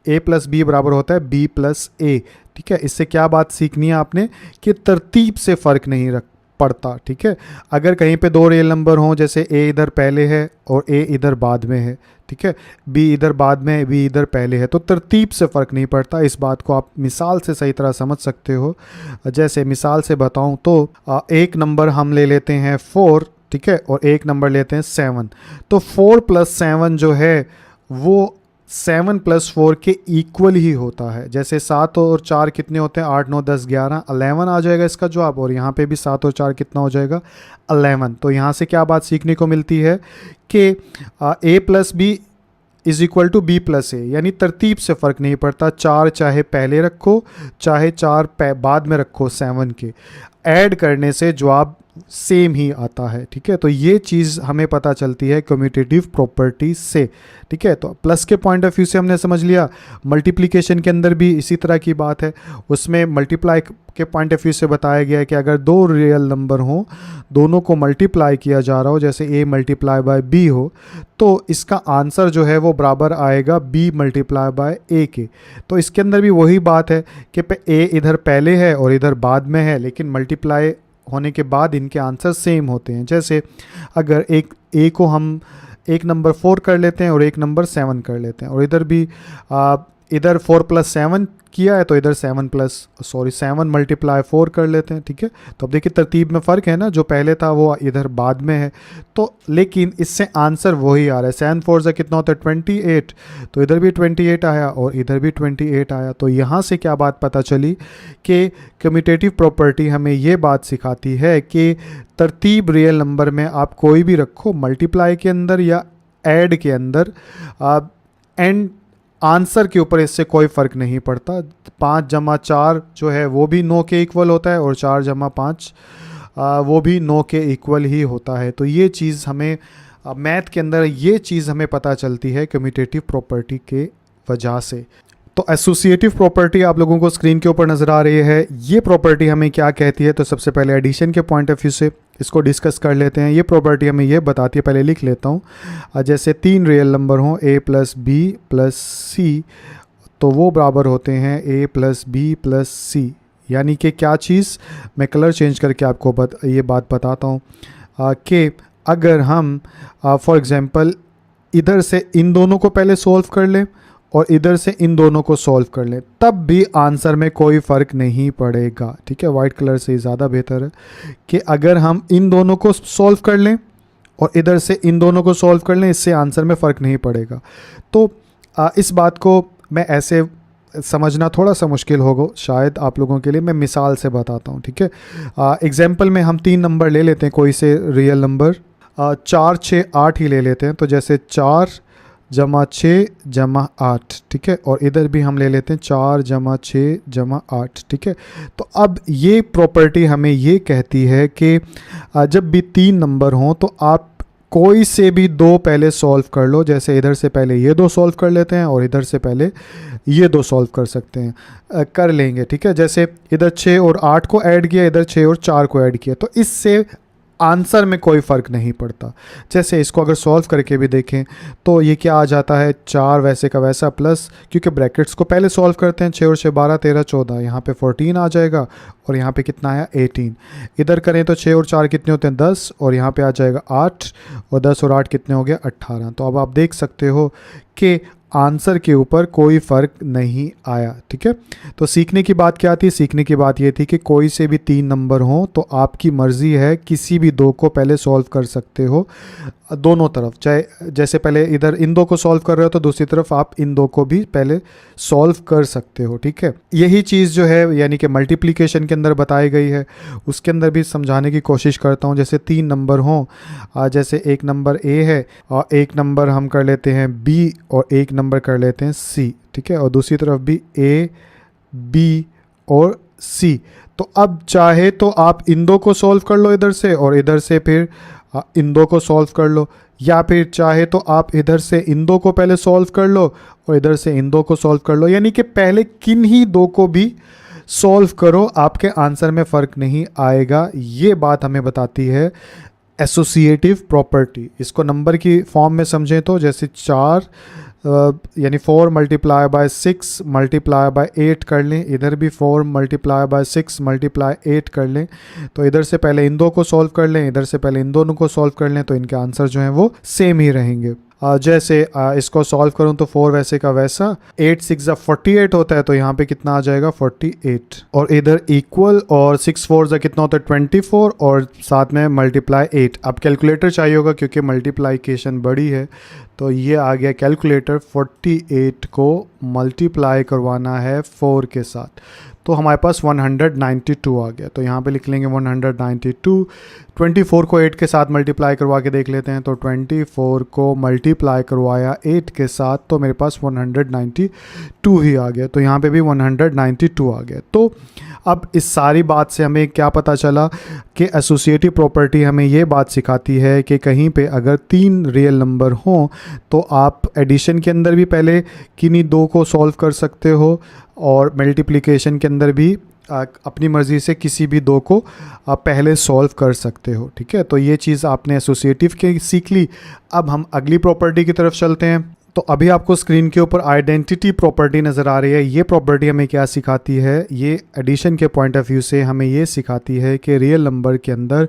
ए प्लस बी बराबर होता है बी प्लस ए। ठीक है, इससे क्या बात सीखनी है आपने कि तरतीब से फ़र्क नहीं रख पड़ता। ठीक है, अगर कहीं पे दो रियल नंबर हों, जैसे ए इधर पहले है और ए इधर बाद में है, ठीक है, बी इधर बाद में है, बी इधर पहले है, तो तरतीब से फ़र्क नहीं पड़ता। इस बात को आप मिसाल से सही तरह समझ सकते हो। जैसे मिसाल से बताऊं तो एक नंबर हम ले लेते हैं 4, ठीक है, और एक नंबर लेते हैं 7। तो 4 + 7 जो है वो 7 + 4 के इक्वल ही होता है। जैसे 7 और 4 कितने होते हैं, 8 9 10 11, 11 आ जाएगा इसका जवाब। और यहाँ पे भी 7 और 4 कितना हो जाएगा, 11। तो यहाँ से क्या बात सीखने को मिलती है कि a + b = b + a, यानी तरतीब से फ़र्क नहीं पड़ता। 4 चाहे पहले रखो चाहे 4 बाद में रखो, 7 के ऐड करने से जवाब सेम ही आता है। ठीक है, तो ये चीज़ हमें पता चलती है कम्यूटेटिव प्रॉपर्टी से। ठीक है, तो प्लस के पॉइंट ऑफ व्यू से हमने समझ लिया। मल्टीप्लिकेशन के अंदर भी इसी तरह की बात है। उसमें मल्टीप्लाई के पॉइंट ऑफ व्यू से बताया गया है कि अगर दो रियल नंबर हों, दोनों को मल्टीप्लाई किया जा रहा हो, जैसे a × b हो, तो इसका आंसर जो है वो बराबर आएगा b × a के। तो इसके अंदर भी वही बात है कि a इधर पहले है और इधर बाद में है, लेकिन मल्टीप्लाई होने के बाद इनके आंसर सेम होते हैं। जैसे अगर एक a को हम एक नंबर 4 कर लेते हैं और एक नंबर 7 कर लेते हैं, और इधर भी इधर 4 + 7 किया है, तो इधर 7 × 4 कर लेते हैं। ठीक है, तो अब देखिए तरतीब में फ़र्क है ना, जो पहले था वो इधर बाद में है, तो लेकिन इससे आंसर वही आ रहा है। 7 4 से कितना होता है, 28, तो इधर भी 28 आया और इधर भी 28 आया। तो यहाँ से क्या बात पता चली कि कम्यूटेटिव प्रॉपर्टी हमें ये बात सिखाती है कि तरतीब रियल नंबर में आप कोई भी रखो, मल्टीप्लाई के अंदर या ऐड के अंदर, एंड आंसर के ऊपर इससे कोई फ़र्क नहीं पड़ता। 5 + 4 जो है वो भी 9 के इक्वल होता है, और 4 + 5 वो भी 9 के इक्वल ही होता है। तो ये चीज़ हमें मैथ के अंदर ये चीज़ हमें पता चलती है कम्यूटेटिव प्रॉपर्टी के वजह से। तो एसोसिएटिव प्रॉपर्टी आप लोगों को स्क्रीन के ऊपर नज़र आ रही है। ये प्रॉपर्टी हमें क्या कहती है, तो सबसे पहले एडिशन के पॉइंट ऑफ व्यू से इसको डिस्कस कर लेते हैं। ये प्रॉपर्टी हमें ये बताती है, पहले लिख लेता हूँ। जैसे 3 रियल नंबर हों, a + b + c, तो वो बराबर होते हैं a + b + c। यानी कि क्या चीज़, मैं कलर चेंज करके आपको ये बात बताता हूँ कि अगर हम फॉर एग्ज़ाम्पल इधर से इन दोनों को पहले सॉल्व कर लें और इधर से इन दोनों को सॉल्व कर लें, तब भी आंसर में कोई फ़र्क नहीं पड़ेगा। ठीक है, वाइट कलर से ज़्यादा बेहतर है कि अगर हम इन दोनों को सॉल्व कर लें और इधर से इन दोनों को सॉल्व कर लें, इससे आंसर में फ़र्क नहीं पड़ेगा। तो इस बात को मैं ऐसे समझना थोड़ा सा मुश्किल होगा शायद आप लोगों के लिए, मैं मिसाल से बताता हूँ। ठीक है, एग्जाम्पल में हम 3 नंबर ले लेते हैं, कोई से रियल नंबर 4 6 8 ही ले लेते हैं। तो जैसे 4 + 6 + 8, ठीक है, और इधर भी हम ले लेते हैं 4 + 6 + 8। ठीक है, तो अब ये प्रॉपर्टी हमें ये कहती है कि जब भी 3 नंबर हों तो आप कोई से भी 2 पहले सॉल्व कर लो। जैसे इधर से पहले ये 2 सॉल्व कर लेते हैं और इधर से पहले ये 2 सॉल्व कर सकते हैं, कर लेंगे। ठीक है, जैसे इधर 6 और 8 को ऐड किया, इधर 6 और 4 को ऐड किया, तो इससे आंसर में कोई फ़र्क नहीं पड़ता। जैसे इसको अगर सॉल्व करके भी देखें तो ये क्या आ जाता है, 4 वैसे का वैसा प्लस, क्योंकि ब्रैकेट्स को पहले सॉल्व करते हैं, 6 और 6 12 13 14, यहाँ पे 14 आ जाएगा और यहाँ पे कितना आया 18। इधर करें तो 6 और 4 कितने होते हैं 10, और यहाँ पे आ जाएगा 8, और 10 और 8 कितने हो गया 18। तो अब आप देख सकते हो कि आंसर के ऊपर कोई फ़र्क नहीं आया। ठीक है, तो सीखने की बात क्या थी, सीखने की बात ये थी कि कोई से भी 3 नंबर हों तो आपकी मर्ज़ी है, किसी भी 2 को पहले सॉल्व कर सकते हो, दोनों तरफ। चाहे जैसे पहले इधर इन 2 को सॉल्व कर रहे हो तो दूसरी तरफ आप इन 2 को भी पहले सॉल्व कर सकते हो। ठीक है, यही चीज़ जो है यानी कि मल्टीप्लिकेशन के अंदर बताई गई है, उसके अंदर भी समझाने की कोशिश करता हूँ। जैसे 3 नंबर हों, जैसे एक नंबर a है और एक नंबर हम कर लेते हैं b और एक नंबर कर लेते हैं c। ठीक है, और दूसरी तरफ भी a b और c। तो अब चाहे तो आप इन 2 को सॉल्व कर लो इधर से, और इधर से फिर इन 2 को सॉल्व कर लो, या फिर चाहे तो आप इधर से इन 2 को पहले सॉल्व कर लो और इधर से इन 2 को सॉल्व कर लो। यानी कि पहले किन ही 2 को भी सॉल्व करो, आपके आंसर में फ़र्क नहीं आएगा। ये बात हमें बताती है एसोसिएटिव प्रॉपर्टी। इसको नंबर की फॉर्म में समझें तो जैसे 4 यानी 4 मल्टीप्लाई बाय 6 मल्टीप्लाई बाय 8 कर लें, इधर भी 4 मल्टीप्लाई बाय 6 मल्टीप्लाई 8 कर लें। तो इधर से पहले इन दो को सॉल्व कर लें, इधर से पहले इन दोनों को सॉल्व कर लें, तो इनके आंसर जो हैं वो सेम ही रहेंगे। जैसे इसको सॉल्व करूं तो 4 वैसे का वैसा, 8 6 48 होता है, तो यहाँ पे कितना आ जाएगा 48, और इधर इक्वल, और 6 4 कितना होता है 24, और साथ में मल्टीप्लाई 8। अब कैलकुलेटर चाहिए होगा क्योंकि मल्टीप्लाइकेशन बड़ी है, तो ये आ गया कैलकुलेटर। 48 को मल्टीप्लाई करवाना है 4 के साथ, तो हमारे पास 192 आ गया। तो यहाँ पे लिख लेंगे 192। 24 को 8 के साथ मल्टीप्लाई करवा के देख लेते हैं, तो 24 को मल्टीप्लाई करवाया 8 के साथ, तो मेरे पास 192 ही आ गया। तो यहाँ पे भी 192 आ गया। तो अब इस सारी बात से हमें क्या पता चला कि एसोसिएटिव प्रॉपर्टी हमें ये बात सिखाती है कि कहीं पे अगर 3 रियल नंबर हों तो आप एडिशन के अंदर भी पहले किन्हीं दो को सॉल्व कर सकते हो, और मल्टीप्लिकेशन के अंदर भी अपनी मर्ज़ी से किसी भी दो को आप पहले सॉल्व कर सकते हो। ठीक है, तो ये चीज़ आपने एसोसिएटिव के सीख ली। अब हम अगली प्रॉपर्टी की तरफ चलते हैं। तो अभी आपको स्क्रीन के ऊपर आइडेंटिटी प्रॉपर्टी नज़र आ रही है। ये प्रॉपर्टी हमें क्या सिखाती है? ये एडिशन के पॉइंट ऑफ व्यू से हमें ये सिखाती है कि रियल नंबर के अंदर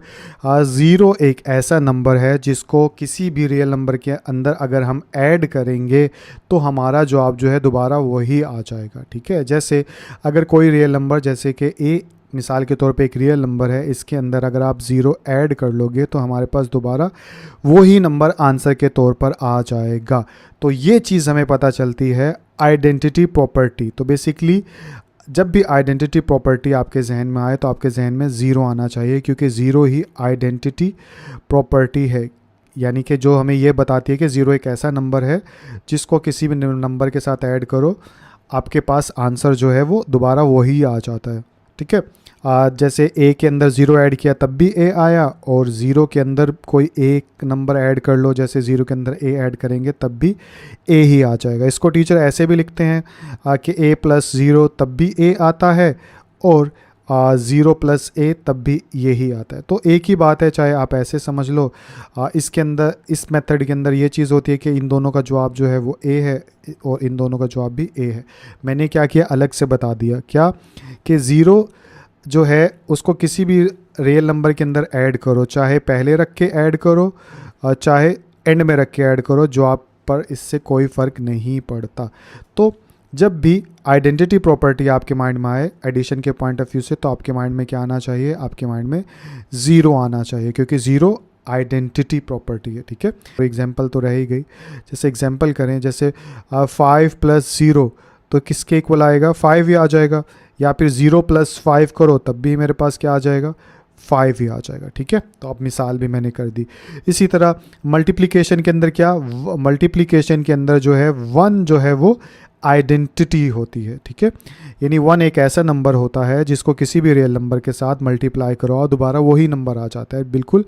0 एक ऐसा नंबर है जिसको किसी भी रियल नंबर के अंदर अगर हम ऐड करेंगे तो हमारा जवाब जो है दोबारा वही आ जाएगा। ठीक है, जैसे अगर कोई रियल नंबर, जैसे कि ए मिसाल के तौर पे एक रियल नंबर है, इसके अंदर अगर आप 0 ऐड कर लोगे तो हमारे पास दोबारा वही नंबर आंसर के तौर पर आ जाएगा। तो ये चीज़ हमें पता चलती है आइडेंटिटी प्रॉपर्टी। तो बेसिकली जब भी आइडेंटिटी प्रॉपर्टी आपके जहन में आए तो आपके जहन में 0 आना चाहिए, क्योंकि 0 ही आइडेंटिटी प्रॉपर्टी है। यानी कि जो हमें ये बताती है कि 0 एक ऐसा नंबर है जिसको किसी भी नंबर के साथ ऐड करो, आपके पास आंसर जो है वो दोबारा वही आ जाता है। ठीक है, जैसे ए के अंदर 0 ऐड किया तब भी ए आया, और 0 के अंदर कोई एक नंबर ऐड कर लो, जैसे 0 के अंदर ए ऐड करेंगे तब भी ए ही आ जाएगा। इसको टीचर ऐसे भी लिखते हैं कि a + 0 तब भी a आता है, और 0 + a तब भी ये ही आता है। तो एक ही बात है, चाहे आप ऐसे समझ लो। इसके अंदर, इस मेथड के अंदर ये चीज़ होती है कि इन दोनों का जवाब जो है वो a है, और इन दोनों का जवाब भी a है। मैंने क्या किया, अलग से बता दिया क्या कि 0 जो है उसको किसी भी रियल नंबर के अंदर ऐड करो, चाहे पहले रख के ऐड करो, चाहे एंड में रख के ऐड करो, जवाब पर इससे कोई फ़र्क नहीं पड़ता। तो जब भी आइडेंटिटी प्रॉपर्टी आपके माइंड में आए एडिशन के पॉइंट ऑफ व्यू से, तो आपके माइंड में क्या आना चाहिए? आपके माइंड में 0 आना चाहिए, क्योंकि 0 आइडेंटिटी प्रॉपर्टी है। ठीक है, तो एग्जांपल तो रह ही गई। जैसे एग्जांपल करें, जैसे 5 + 0 तो किसके इक्वल आएगा? 5 ही आ जाएगा। या फिर 0 + 5 करो तब भी मेरे पास क्या आ जाएगा? 5 ही आ जाएगा। ठीक है, तो अब मिसाल भी मैंने कर दी। इसी तरह मल्टीप्लिकेशन के अंदर क्या, मल्टीप्लिकेशन के अंदर जो है 1 जो है वो आइडेंटिटी होती है। ठीक है, यानी 1 एक ऐसा नंबर होता है जिसको किसी भी रियल नंबर के साथ मल्टीप्लाई करो और दोबारा वही नंबर आ जाता है। बिल्कुल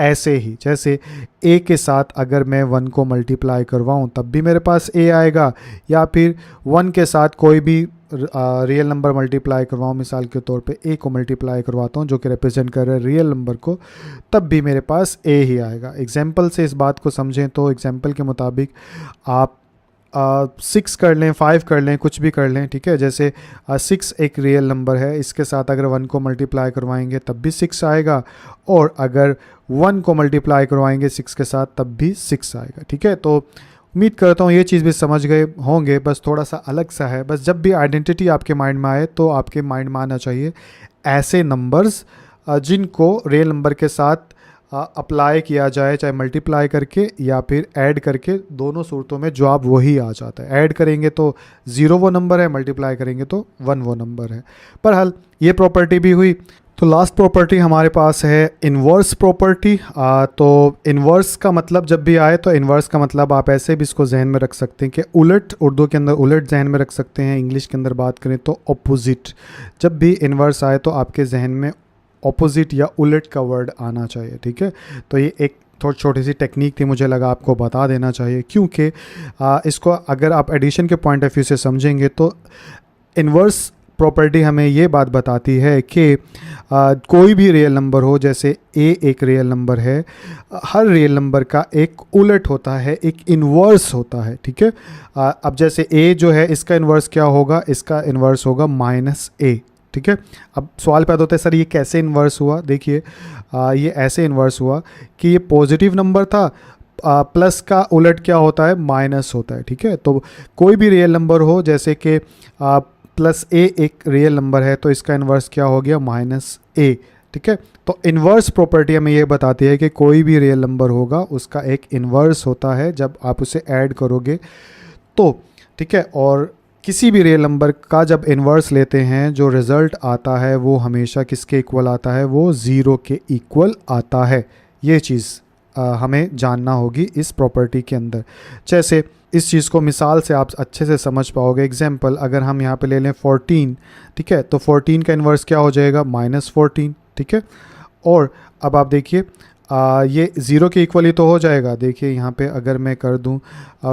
ऐसे ही जैसे a के साथ अगर मैं 1 को मल्टीप्लाई करवाऊँ तब भी मेरे पास a आएगा, या फिर 1 के साथ कोई भी रियल नंबर मल्टीप्लाई करवाऊँ, मिसाल के तौर पे a को मल्टीप्लाई करवाता हूँ जो कि रिप्रेजेंट कर रहा है रियल नंबर को, तब भी मेरे पास a ही आएगा। एग्जाम्पल से इस बात को समझें तो एग्जाम्पल के मुताबिक आप 6 कर लें, 5 कर लें, कुछ भी कर लें। ठीक है, जैसे 6 एक रियल नंबर है, इसके साथ अगर 1 को मल्टीप्लाई करवाएंगे तब भी 6 आएगा, और अगर 1 को मल्टीप्लाई करवाएंगे 6 के साथ तब भी 6 आएगा। ठीक है, तो उम्मीद करता हूँ ये चीज़ भी समझ गए होंगे, बस थोड़ा सा अलग सा है। बस जब भी आइडेंटिटी आपके माइंड में आए तो आपके माइंड में आना चाहिए ऐसे नंबर्स जिनको रियल नंबर के साथ अप्लाई किया जाए, चाहे मल्टीप्लाई करके या फिर ऐड करके, दोनों सूरतों में जवाब वही आ जाता है। ऐड करेंगे तो 0 वो नंबर है, मल्टीप्लाई करेंगे तो 1 वो नंबर है। पर हाल ये प्रॉपर्टी भी हुई। तो लास्ट प्रॉपर्टी हमारे पास है इन्वर्स प्रॉपर्टी। तो इन्वर्स का मतलब जब भी आए तो इन्वर्स का मतलब आप ऐसे भी इसको जहन में रख सकते हैं कि उलट, उर्दू के अंदर उलट जहन में रख सकते हैं, इंग्लिश के अंदर बात करें तो ऑपोजिट। जब भी इन्वर्स आए तो आपके जहन में ऑपोजिट या उलट का वर्ड आना चाहिए। ठीक है, तो ये एक थोड़ी छोटी सी टेक्निक थी, मुझे लगा आपको बता देना चाहिए, क्योंकि इसको अगर आप एडिशन के पॉइंट ऑफ व्यू से समझेंगे तो इन्वर्स प्रॉपर्टी हमें ये बात बताती है कि कोई भी रियल नंबर हो, जैसे ए एक रियल नंबर है, हर रियल नंबर का एक उलट होता है, एक इन्वर्स होता है, ठीक है। अब जैसे ए जो है इसका इन्वर्स क्या होगा, इसका इन्वर्स होगा माइनस ए, ठीक है। अब सवाल पैदा होता है सर ये कैसे इन्वर्स हुआ। देखिए ये ऐसे इन्वर्स हुआ कि ये पॉजिटिव नंबर था, प्लस का उलट क्या होता है, माइनस होता है, ठीक है। तो कोई भी रियल नंबर हो, जैसे कि प्लस ए एक रियल नंबर है तो इसका इन्वर्स क्या हो गया, माइनस ए, ठीक है। तो इन्वर्स प्रॉपर्टी हमें ये बताती है कि कोई भी रियल नंबर होगा उसका एक इन्वर्स होता है जब आप उसे ऐड करोगे तो, ठीक है। और किसी भी रियल नंबर का जब इन्वर्स लेते हैं जो रिज़ल्ट आता है वो हमेशा किसके इक्वल आता है, वो ज़ीरो के इक्वल आता है। ये चीज़ हमें जानना होगी इस प्रॉपर्टी के अंदर। जैसे इस चीज़ को मिसाल से आप अच्छे से समझ पाओगे। एग्जाम्पल अगर हम यहाँ पे ले लें 14, ठीक है, तो 14 का इन्वर्स क्या हो जाएगा, -14, ठीक है। और अब आप देखिए ये ज़ीरो के इक्वल ही तो हो जाएगा। देखिए यहाँ पे अगर मैं कर दूँ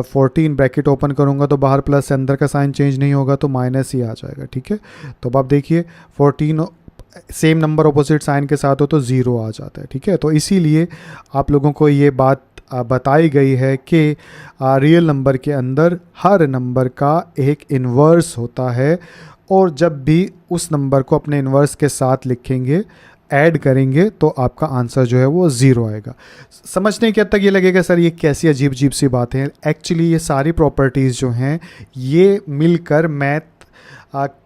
14 ब्रैकेट ओपन करूँगा तो बाहर प्लस से अंदर का साइन चेंज नहीं होगा तो माइनस ही आ जाएगा, ठीक है। तो अब आप देखिए 14 सेम नंबर ऑपोजिट साइन के साथ हो तो ज़ीरो आ जाता है, ठीक है। तो इसीलिए आप लोगों को ये बात बताई गई है कि रियल नंबर के अंदर हर नंबर का एक इन्वर्स होता है और जब भी उस नंबर को अपने इन्वर्स के साथ लिखेंगे, ऐड करेंगे तो आपका आंसर जो है वो ज़ीरो आएगा। समझने के हद तक ये लगेगा सर ये कैसी अजीब अजीब सी बातें हैं। एक्चुअली ये सारी प्रॉपर्टीज़ जो हैं ये मिलकर मैथ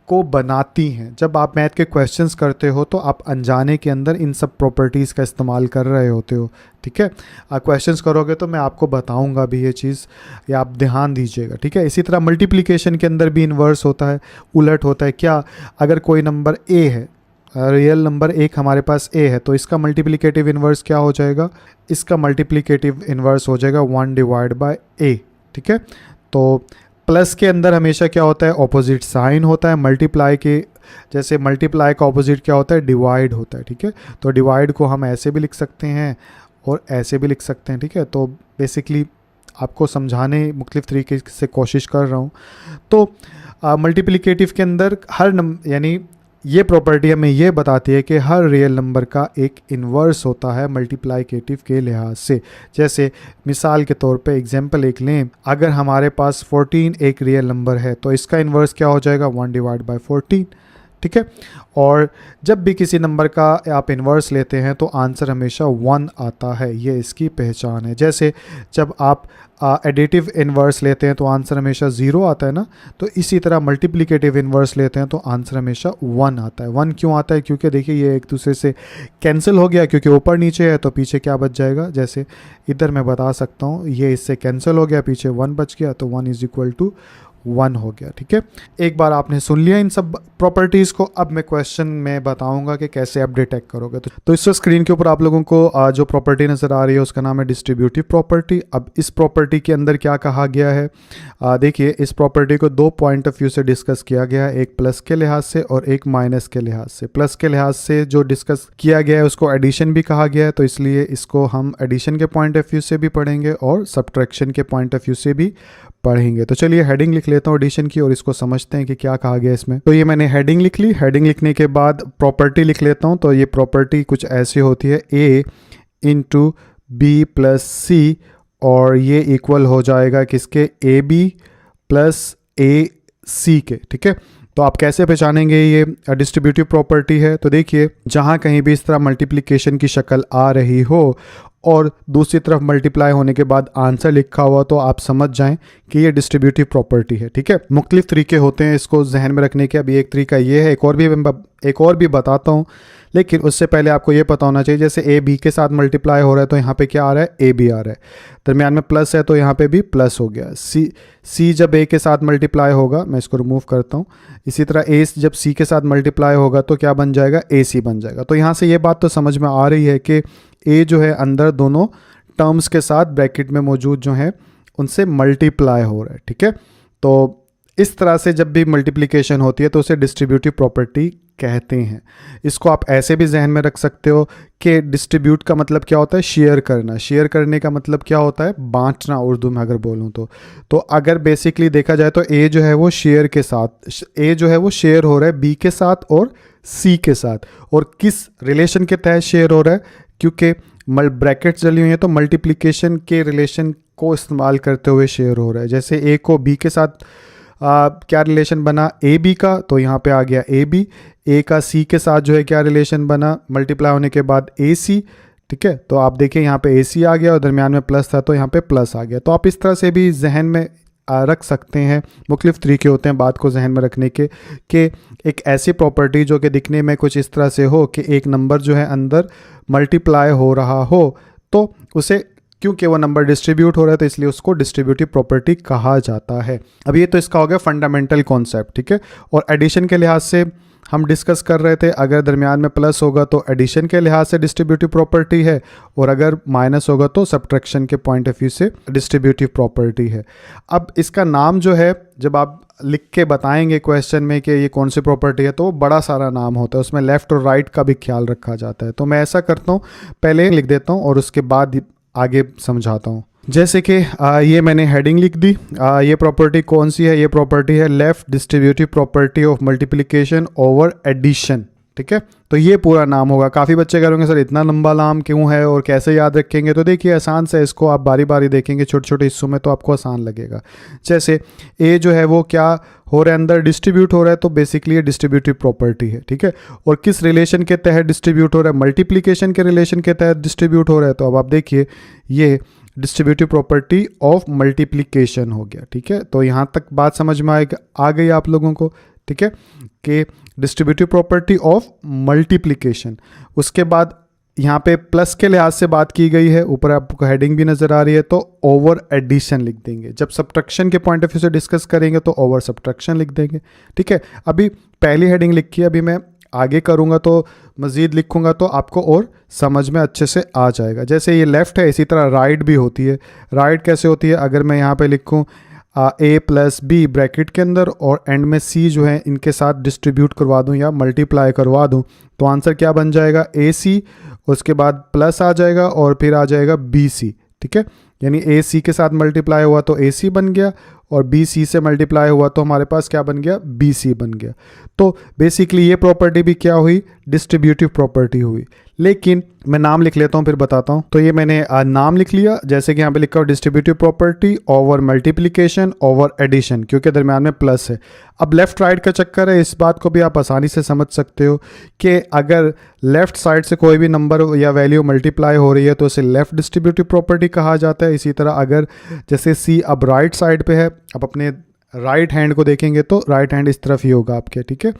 को बनाती हैं। जब आप मैथ के क्वेश्चंस करते हो तो आप अनजाने के अंदर इन सब प्रॉपर्टीज़ का इस्तेमाल कर रहे होते हो, ठीक है। आप क्वेश्चंस करोगे तो मैं आपको बताऊंगा भी ये चीज़, या आप ध्यान दीजिएगा, ठीक है। इसी तरह मल्टीप्लिकेशन के अंदर भी इन्वर्स होता है, उलट होता है। क्या, अगर कोई नंबर ए है, रियल नंबर एक हमारे पास ए है, तो इसका मल्टीप्लिकेटिव इन्वर्स क्या हो जाएगा, इसका मल्टीप्लिकेटिव इन्वर्स हो जाएगा 1/a, ठीक है। तो प्लस के अंदर हमेशा क्या होता है, ऑपोजिट साइन होता है। मल्टीप्लाई के जैसे मल्टीप्लाई का ऑपोजिट क्या होता है, डिवाइड होता है, ठीक है। तो डिवाइड को हम ऐसे भी लिख सकते हैं और ऐसे भी लिख सकते हैं, ठीक है। तो बेसिकली आपको समझाने मुख्तलिफ तरीके से कोशिश कर रहा हूँ। तो मल्टीप्लिकेटिव के अंदर यानी ये प्रॉपर्टी हमें ये बताती है कि हर रियल नंबर का एक इन्वर्स होता है मल्टीप्लाइकेटिव के लिहाज से। जैसे मिसाल के तौर पे एग्जांपल एक लें, अगर हमारे पास 14 एक रियल नंबर है तो इसका इन्वर्स क्या हो जाएगा, 1/14, ठीक है। और जब भी किसी नंबर का आप इन्वर्स लेते हैं तो आंसर हमेशा 1 आता है, ये इसकी पहचान है। जैसे जब आप एडिटिव इन्वर्स लेते हैं तो आंसर हमेशा 0 आता है ना, तो इसी तरह मल्टीप्लिकेटिव इन्वर्स लेते हैं तो आंसर हमेशा 1 आता है। 1 क्यों आता है, क्योंकि देखिए ये एक दूसरे से कैंसिल हो गया, क्योंकि ऊपर नीचे है तो पीछे क्या बच जाएगा, जैसे इधर मैं बता सकता हूँ ये इससे कैंसिल हो गया, पीछे 1 बच गया तो 1 = 1 हो गया, ठीक है। एक बार आपने सुन लिया इन सब प्रॉपर्टीज़ को, अब मैं क्वेश्चन में बताऊंगा कि कैसे आप डिटेक्ट करोगे। तो इस स्क्रीन के ऊपर आप लोगों को जो प्रॉपर्टी नज़र आ रही है उसका नाम है डिस्ट्रीब्यूटिव प्रॉपर्टी। अब इस प्रॉपर्टी के अंदर क्या कहा गया है, देखिए इस प्रॉपर्टी को 2 पॉइंट ऑफ व्यू से डिस्कस किया गया है, एक प्लस के लिहाज से और एक माइनस के लिहाज से। प्लस के लिहाज से जो डिस्कस किया गया है उसको एडिशन भी कहा गया है, तो इसलिए इसको हम एडिशन के पॉइंट ऑफ व्यू से भी पढ़ेंगे और सब्ट्रैक्शन के पॉइंट ऑफ व्यू से भी पढ़ेंगे। तो चलिए हेडिंग लिख लेता हूँ एडिशन की और इसको समझते हैं कि क्या कहा गया इसमें। तो ये मैंने हेडिंग लिख ली, हेडिंग लिखने के बाद प्रॉपर्टी लिख लेता हूँ। तो ये प्रॉपर्टी कुछ ऐसी होती है, a × b + c, और ये इक्वल हो जाएगा किसके, ab + ac के, ठीक है। तो आप कैसे पहचानेंगे ये डिस्ट्रीब्यूटिव प्रॉपर्टी है, तो देखिए जहाँ कहीं भी इस तरह मल्टीप्लिकेशन की शक्ल आ रही हो और दूसरी तरफ मल्टीप्लाई होने के बाद आंसर लिखा हुआ, तो आप समझ जाएं कि ये डिस्ट्रीब्यूटिव प्रॉपर्टी है, ठीक है। मुख्तलिफ तरीके होते हैं इसको जहन में रखने के। अभी एक तरीका ये है, एक और भी बताता हूँ, लेकिन उससे पहले आपको ये पता होना चाहिए। जैसे ए बी के साथ मल्टीप्लाई हो रहा है तो यहाँ पे क्या आ रहा है, ए बी आ रहा है, दरमियान में प्लस है तो यहाँ पे भी प्लस हो गया। सी जब ए के साथ मल्टीप्लाई होगा, मैं इसको रिमूव करता हूँ, इसी तरह ए जब सी के साथ मल्टीप्लाई होगा तो क्या बन जाएगा, ए सी बन जाएगा। तो यहाँ से ये बात तो समझ में आ रही है कि ए जो है अंदर दोनों टर्म्स के साथ ब्रैकेट में मौजूद जो है उनसे मल्टीप्लाई हो रहा है, ठीक है। तो इस तरह से जब भी मल्टीप्लिकेशन होती है तो उसे डिस्ट्रीब्यूटिव प्रॉपर्टी कहते हैं। इसको आप ऐसे भी जहन में रख सकते हो कि डिस्ट्रीब्यूट का मतलब क्या होता है, शेयर करना। शेयर करने का मतलब क्या होता है, बांटना, उर्दू में अगर बोलूँ तो अगर बेसिकली देखा जाए तो ए जो है वो शेयर के साथ, ए जो है वो शेयर हो रहा है बी के साथ और सी के साथ। और किस रिलेशन के तहत शेयर हो रहा है, क्योंकि ब्रैकेट्स डली हुई हैं तो मल्टीप्लिकेशन के रिलेशन को इस्तेमाल करते हुए शेयर हो रहा है। जैसे ए को बी के साथ क्या रिलेशन बना, ए बी का, तो यहाँ पे आ गया ए बी। ए का सी के साथ जो है क्या रिलेशन बना, मल्टीप्लाई होने के बाद ए सी। ठीक है, तो आप देखिए यहाँ पे ए सी आ गया और दरमियान में प्लस था तो यहाँ पे प्लस आ गया। तो आप इस तरह से भी जहन में रख सकते हैं। मुख्तलिफ तरीके होते हैं बात को जहन में रखने के, कि एक ऐसी प्रॉपर्टी जो कि दिखने में कुछ इस तरह से हो कि एक नंबर जो है अंदर मल्टीप्लाई हो रहा हो, तो उसे, क्योंकि वो नंबर डिस्ट्रीब्यूट हो रहा है तो इसलिए उसको डिस्ट्रीब्यूटिव प्रॉपर्टी कहा जाता है। अब ये तो इसका हो गया फंडामेंटल कॉन्सेप्ट। ठीक है, और एडिशन के लिहाज से हम डिस्कस कर रहे थे, अगर दरमियान में प्लस होगा तो एडिशन के लिहाज से डिस्ट्रीब्यूटिव प्रॉपर्टी है, और अगर माइनस होगा तो सब्ट्रैक्शन के पॉइंट ऑफ व्यू से डिस्ट्रीब्यूटिव प्रॉपर्टी है। अब इसका नाम जो है, जब आप लिख के बताएंगे क्वेश्चन में कि ये कौन सी प्रॉपर्टी है, तो वो बड़ा सारा नाम होता है, उसमें लेफ़्ट और राइट का भी ख्याल रखा जाता है। तो मैं ऐसा करता हूँ, पहले लिख देता हूँ और उसके बाद आगे समझाता हूँ। जैसे कि ये मैंने हेडिंग लिख दी। ये प्रॉपर्टी कौन सी है, ये प्रॉपर्टी है left distributive property of multiplication over addition. ठीक है, तो ये पूरा नाम होगा। काफ़ी बच्चे कहेंगे सर इतना लंबा नाम क्यों है और कैसे याद रखेंगे, तो देखिए आसान से, इसको आप बारी बारी देखेंगे छोटे छोटे हिस्सों में तो आपको आसान लगेगा। जैसे ए जो है वो क्या हो रहा है, अंदर डिस्ट्रीब्यूट हो रहा है, तो बेसिकली ये डिस्ट्रीब्यूटिव प्रॉपर्टी है। ठीक है, और किस रिलेशन के तहत डिस्ट्रीब्यूट हो रहा है, मल्टीप्लिकेशन के रिलेशन के तहत डिस्ट्रीब्यूट हो रहा है। तो अब आप देखिए ये डिस्ट्रीब्यूटिव प्रॉपर्टी ऑफ मल्टीप्लिकेशन हो गया। ठीक है, तो यहाँ तक बात समझ में आ गई आप लोगों को। ठीक है, कि डिस्ट्रीब्यूटिव प्रॉपर्टी ऑफ मल्टीप्लिकेशन। उसके बाद यहाँ पे प्लस के लिहाज से बात की गई है, ऊपर आपको हेडिंग भी नज़र आ रही है, तो ओवर एडिशन लिख देंगे। जब सब्ट्रैक्शन के पॉइंट ऑफ व्यू से डिस्कस करेंगे तो ओवर सब्ट्रैक्शन लिख देंगे। ठीक है, अभी पहली हेडिंग लिखी है, अभी मैं आगे करूँगा तो मज़ीद लिखूँगा तो आपको और समझ में अच्छे से आ जाएगा। जैसे ये लेफ़्ट है, इसी तरह राइट भी होती है। राइट कैसे होती है, अगर मैं यहाँ पे लिखूँ ए प्लस बी ब्रैकेट के अंदर और एंड में सी जो है इनके साथ डिस्ट्रीब्यूट करवा दूँ या मल्टीप्लाई करवा दूँ, तो आंसर क्या बन जाएगा, ए सी, उसके बाद प्लस आ जाएगा और फिर आ जाएगा बी सी। ठीक है, यानी ए सी के साथ मल्टीप्लाई हुआ तो ए सी बन गया, और बी सी से मल्टीप्लाई हुआ तो हमारे पास क्या बन गया, बी सी बन गया। तो बेसिकली ये प्रॉपर्टी भी क्या हुई, डिस्ट्रीब्यूटिव प्रॉपर्टी हुई। लेकिन मैं नाम लिख लेता हूँ फिर बताता हूँ। तो ये मैंने नाम लिख लिया, जैसे कि यहाँ पे लिखा हुआ distributive property over multiplication over addition, क्योंकि दरम्यान में प्लस है। अब लेफ़्ट राइट का चक्कर है, इस बात को भी आप आसानी से समझ सकते हो कि अगर लेफ़्ट साइड से कोई भी नंबर या वैल्यू मल्टीप्लाई हो रही है तो उसे लेफ़्ट डिस्ट्रीब्यूटिव प्रॉपर्टी कहा जाता है। इसी तरह अगर जैसे सी अब राइट साइड पे है, अब अपने राइट हैंड को देखेंगे तो राइट हैंड इस तरफ ही होगा आपके। ठीक है,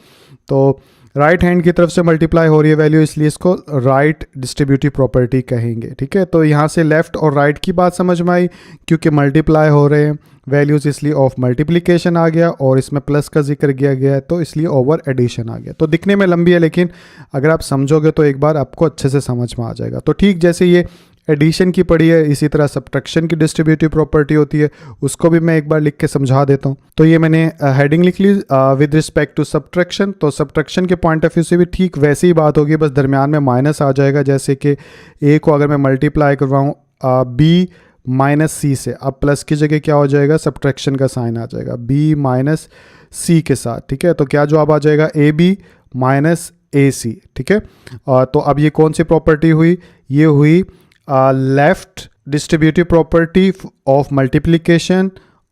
तो राइट हैंड की तरफ से मल्टीप्लाई हो रही है वैल्यू, इसलिए इसको राइट डिस्ट्रीब्यूटिव प्रॉपर्टी कहेंगे। ठीक है, तो यहाँ से लेफ़्ट और राइट की बात समझ में आई, क्योंकि मल्टीप्लाई हो रहे हैं वैल्यूज़, इसलिए ऑफ मल्टीप्लिकेशन आ गया, और इसमें प्लस का जिक्र किया गया है तो इसलिए ओवर एडिशन आ गया। तो दिखने में लंबी है, लेकिन अगर आप समझोगे तो एक बार आपको अच्छे से समझ में आ जाएगा। तो ठीक जैसे ये एडिशन की पड़ी है, इसी तरह सब्ट्रैक्शन की डिस्ट्रीब्यूटिव प्रॉपर्टी होती है, उसको भी मैं एक बार लिख के समझा देता हूँ। तो ये मैंने हेडिंग लिख ली विद रिस्पेक्ट टू सब्ट्रैक्शन। तो सब्ट्रैक्शन के पॉइंट ऑफ व्यू से भी ठीक वैसे ही बात होगी, बस दरमियान में माइनस आ जाएगा। जैसे कि ए को अगर मैं मल्टीप्लाई करवाऊँ बी माइनस सी से, अब प्लस की जगह क्या हो जाएगा, सब्ट्रैक्शन का साइन आ जाएगा बी माइनस सी के साथ। ठीक है, तो क्या जवाब आ जाएगा, ए बी माइनस ए सी। ठीक है, तो अब ये कौन सी प्रॉपर्टी हुई, ये हुई left distributive property of multiplication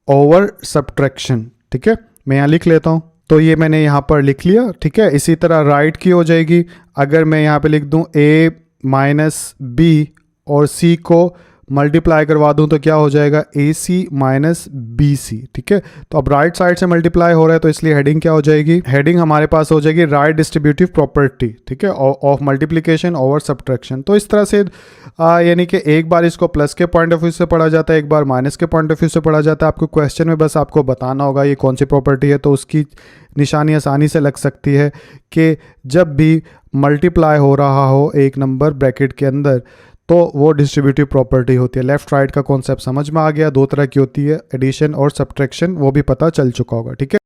over subtraction. ठीक है, मैं यहाँ लिख लेता हूँ, तो ये मैंने यहाँ पर लिख लिया। ठीक है, इसी तरह राइट की हो जाएगी, अगर मैं यहाँ पे लिख दूँ ए माइनस बी और सी को मल्टीप्लाई करवा दूं तो क्या हो जाएगा, ए सी माइनस बी सी। ठीक है, तो अब राइट साइड से मल्टीप्लाई हो रहा है तो इसलिए हेडिंग क्या हो जाएगी, हेडिंग हमारे पास हो जाएगी राइट डिस्ट्रीब्यूटिव प्रॉपर्टी। ठीक है, ऑफ मल्टीप्लिकेशन ओवर सब्ट्रैक्शन। तो इस तरह से यानी कि एक बार इसको प्लस के पॉइंट ऑफ व्यू से पढ़ा जाता है, एक बार माइनस के पॉइंट ऑफ व्यू से पढ़ा जाता है। आपको क्वेश्चन में बस आपको बताना होगा ये कौन सी प्रॉपर्टी है, तो उसकी निशानी आसानी से लग सकती है कि जब भी मल्टीप्लाई हो रहा हो एक नंबर ब्रैकेट के अंदर तो वो डिस्ट्रीब्यूटिव प्रॉपर्टी होती है। लेफ्ट राइट का कॉन्सेप्ट समझ में आ गया, दो तरह की होती है, एडिशन और सब्ट्रैक्शन, वो भी पता चल चुका होगा। ठीक है।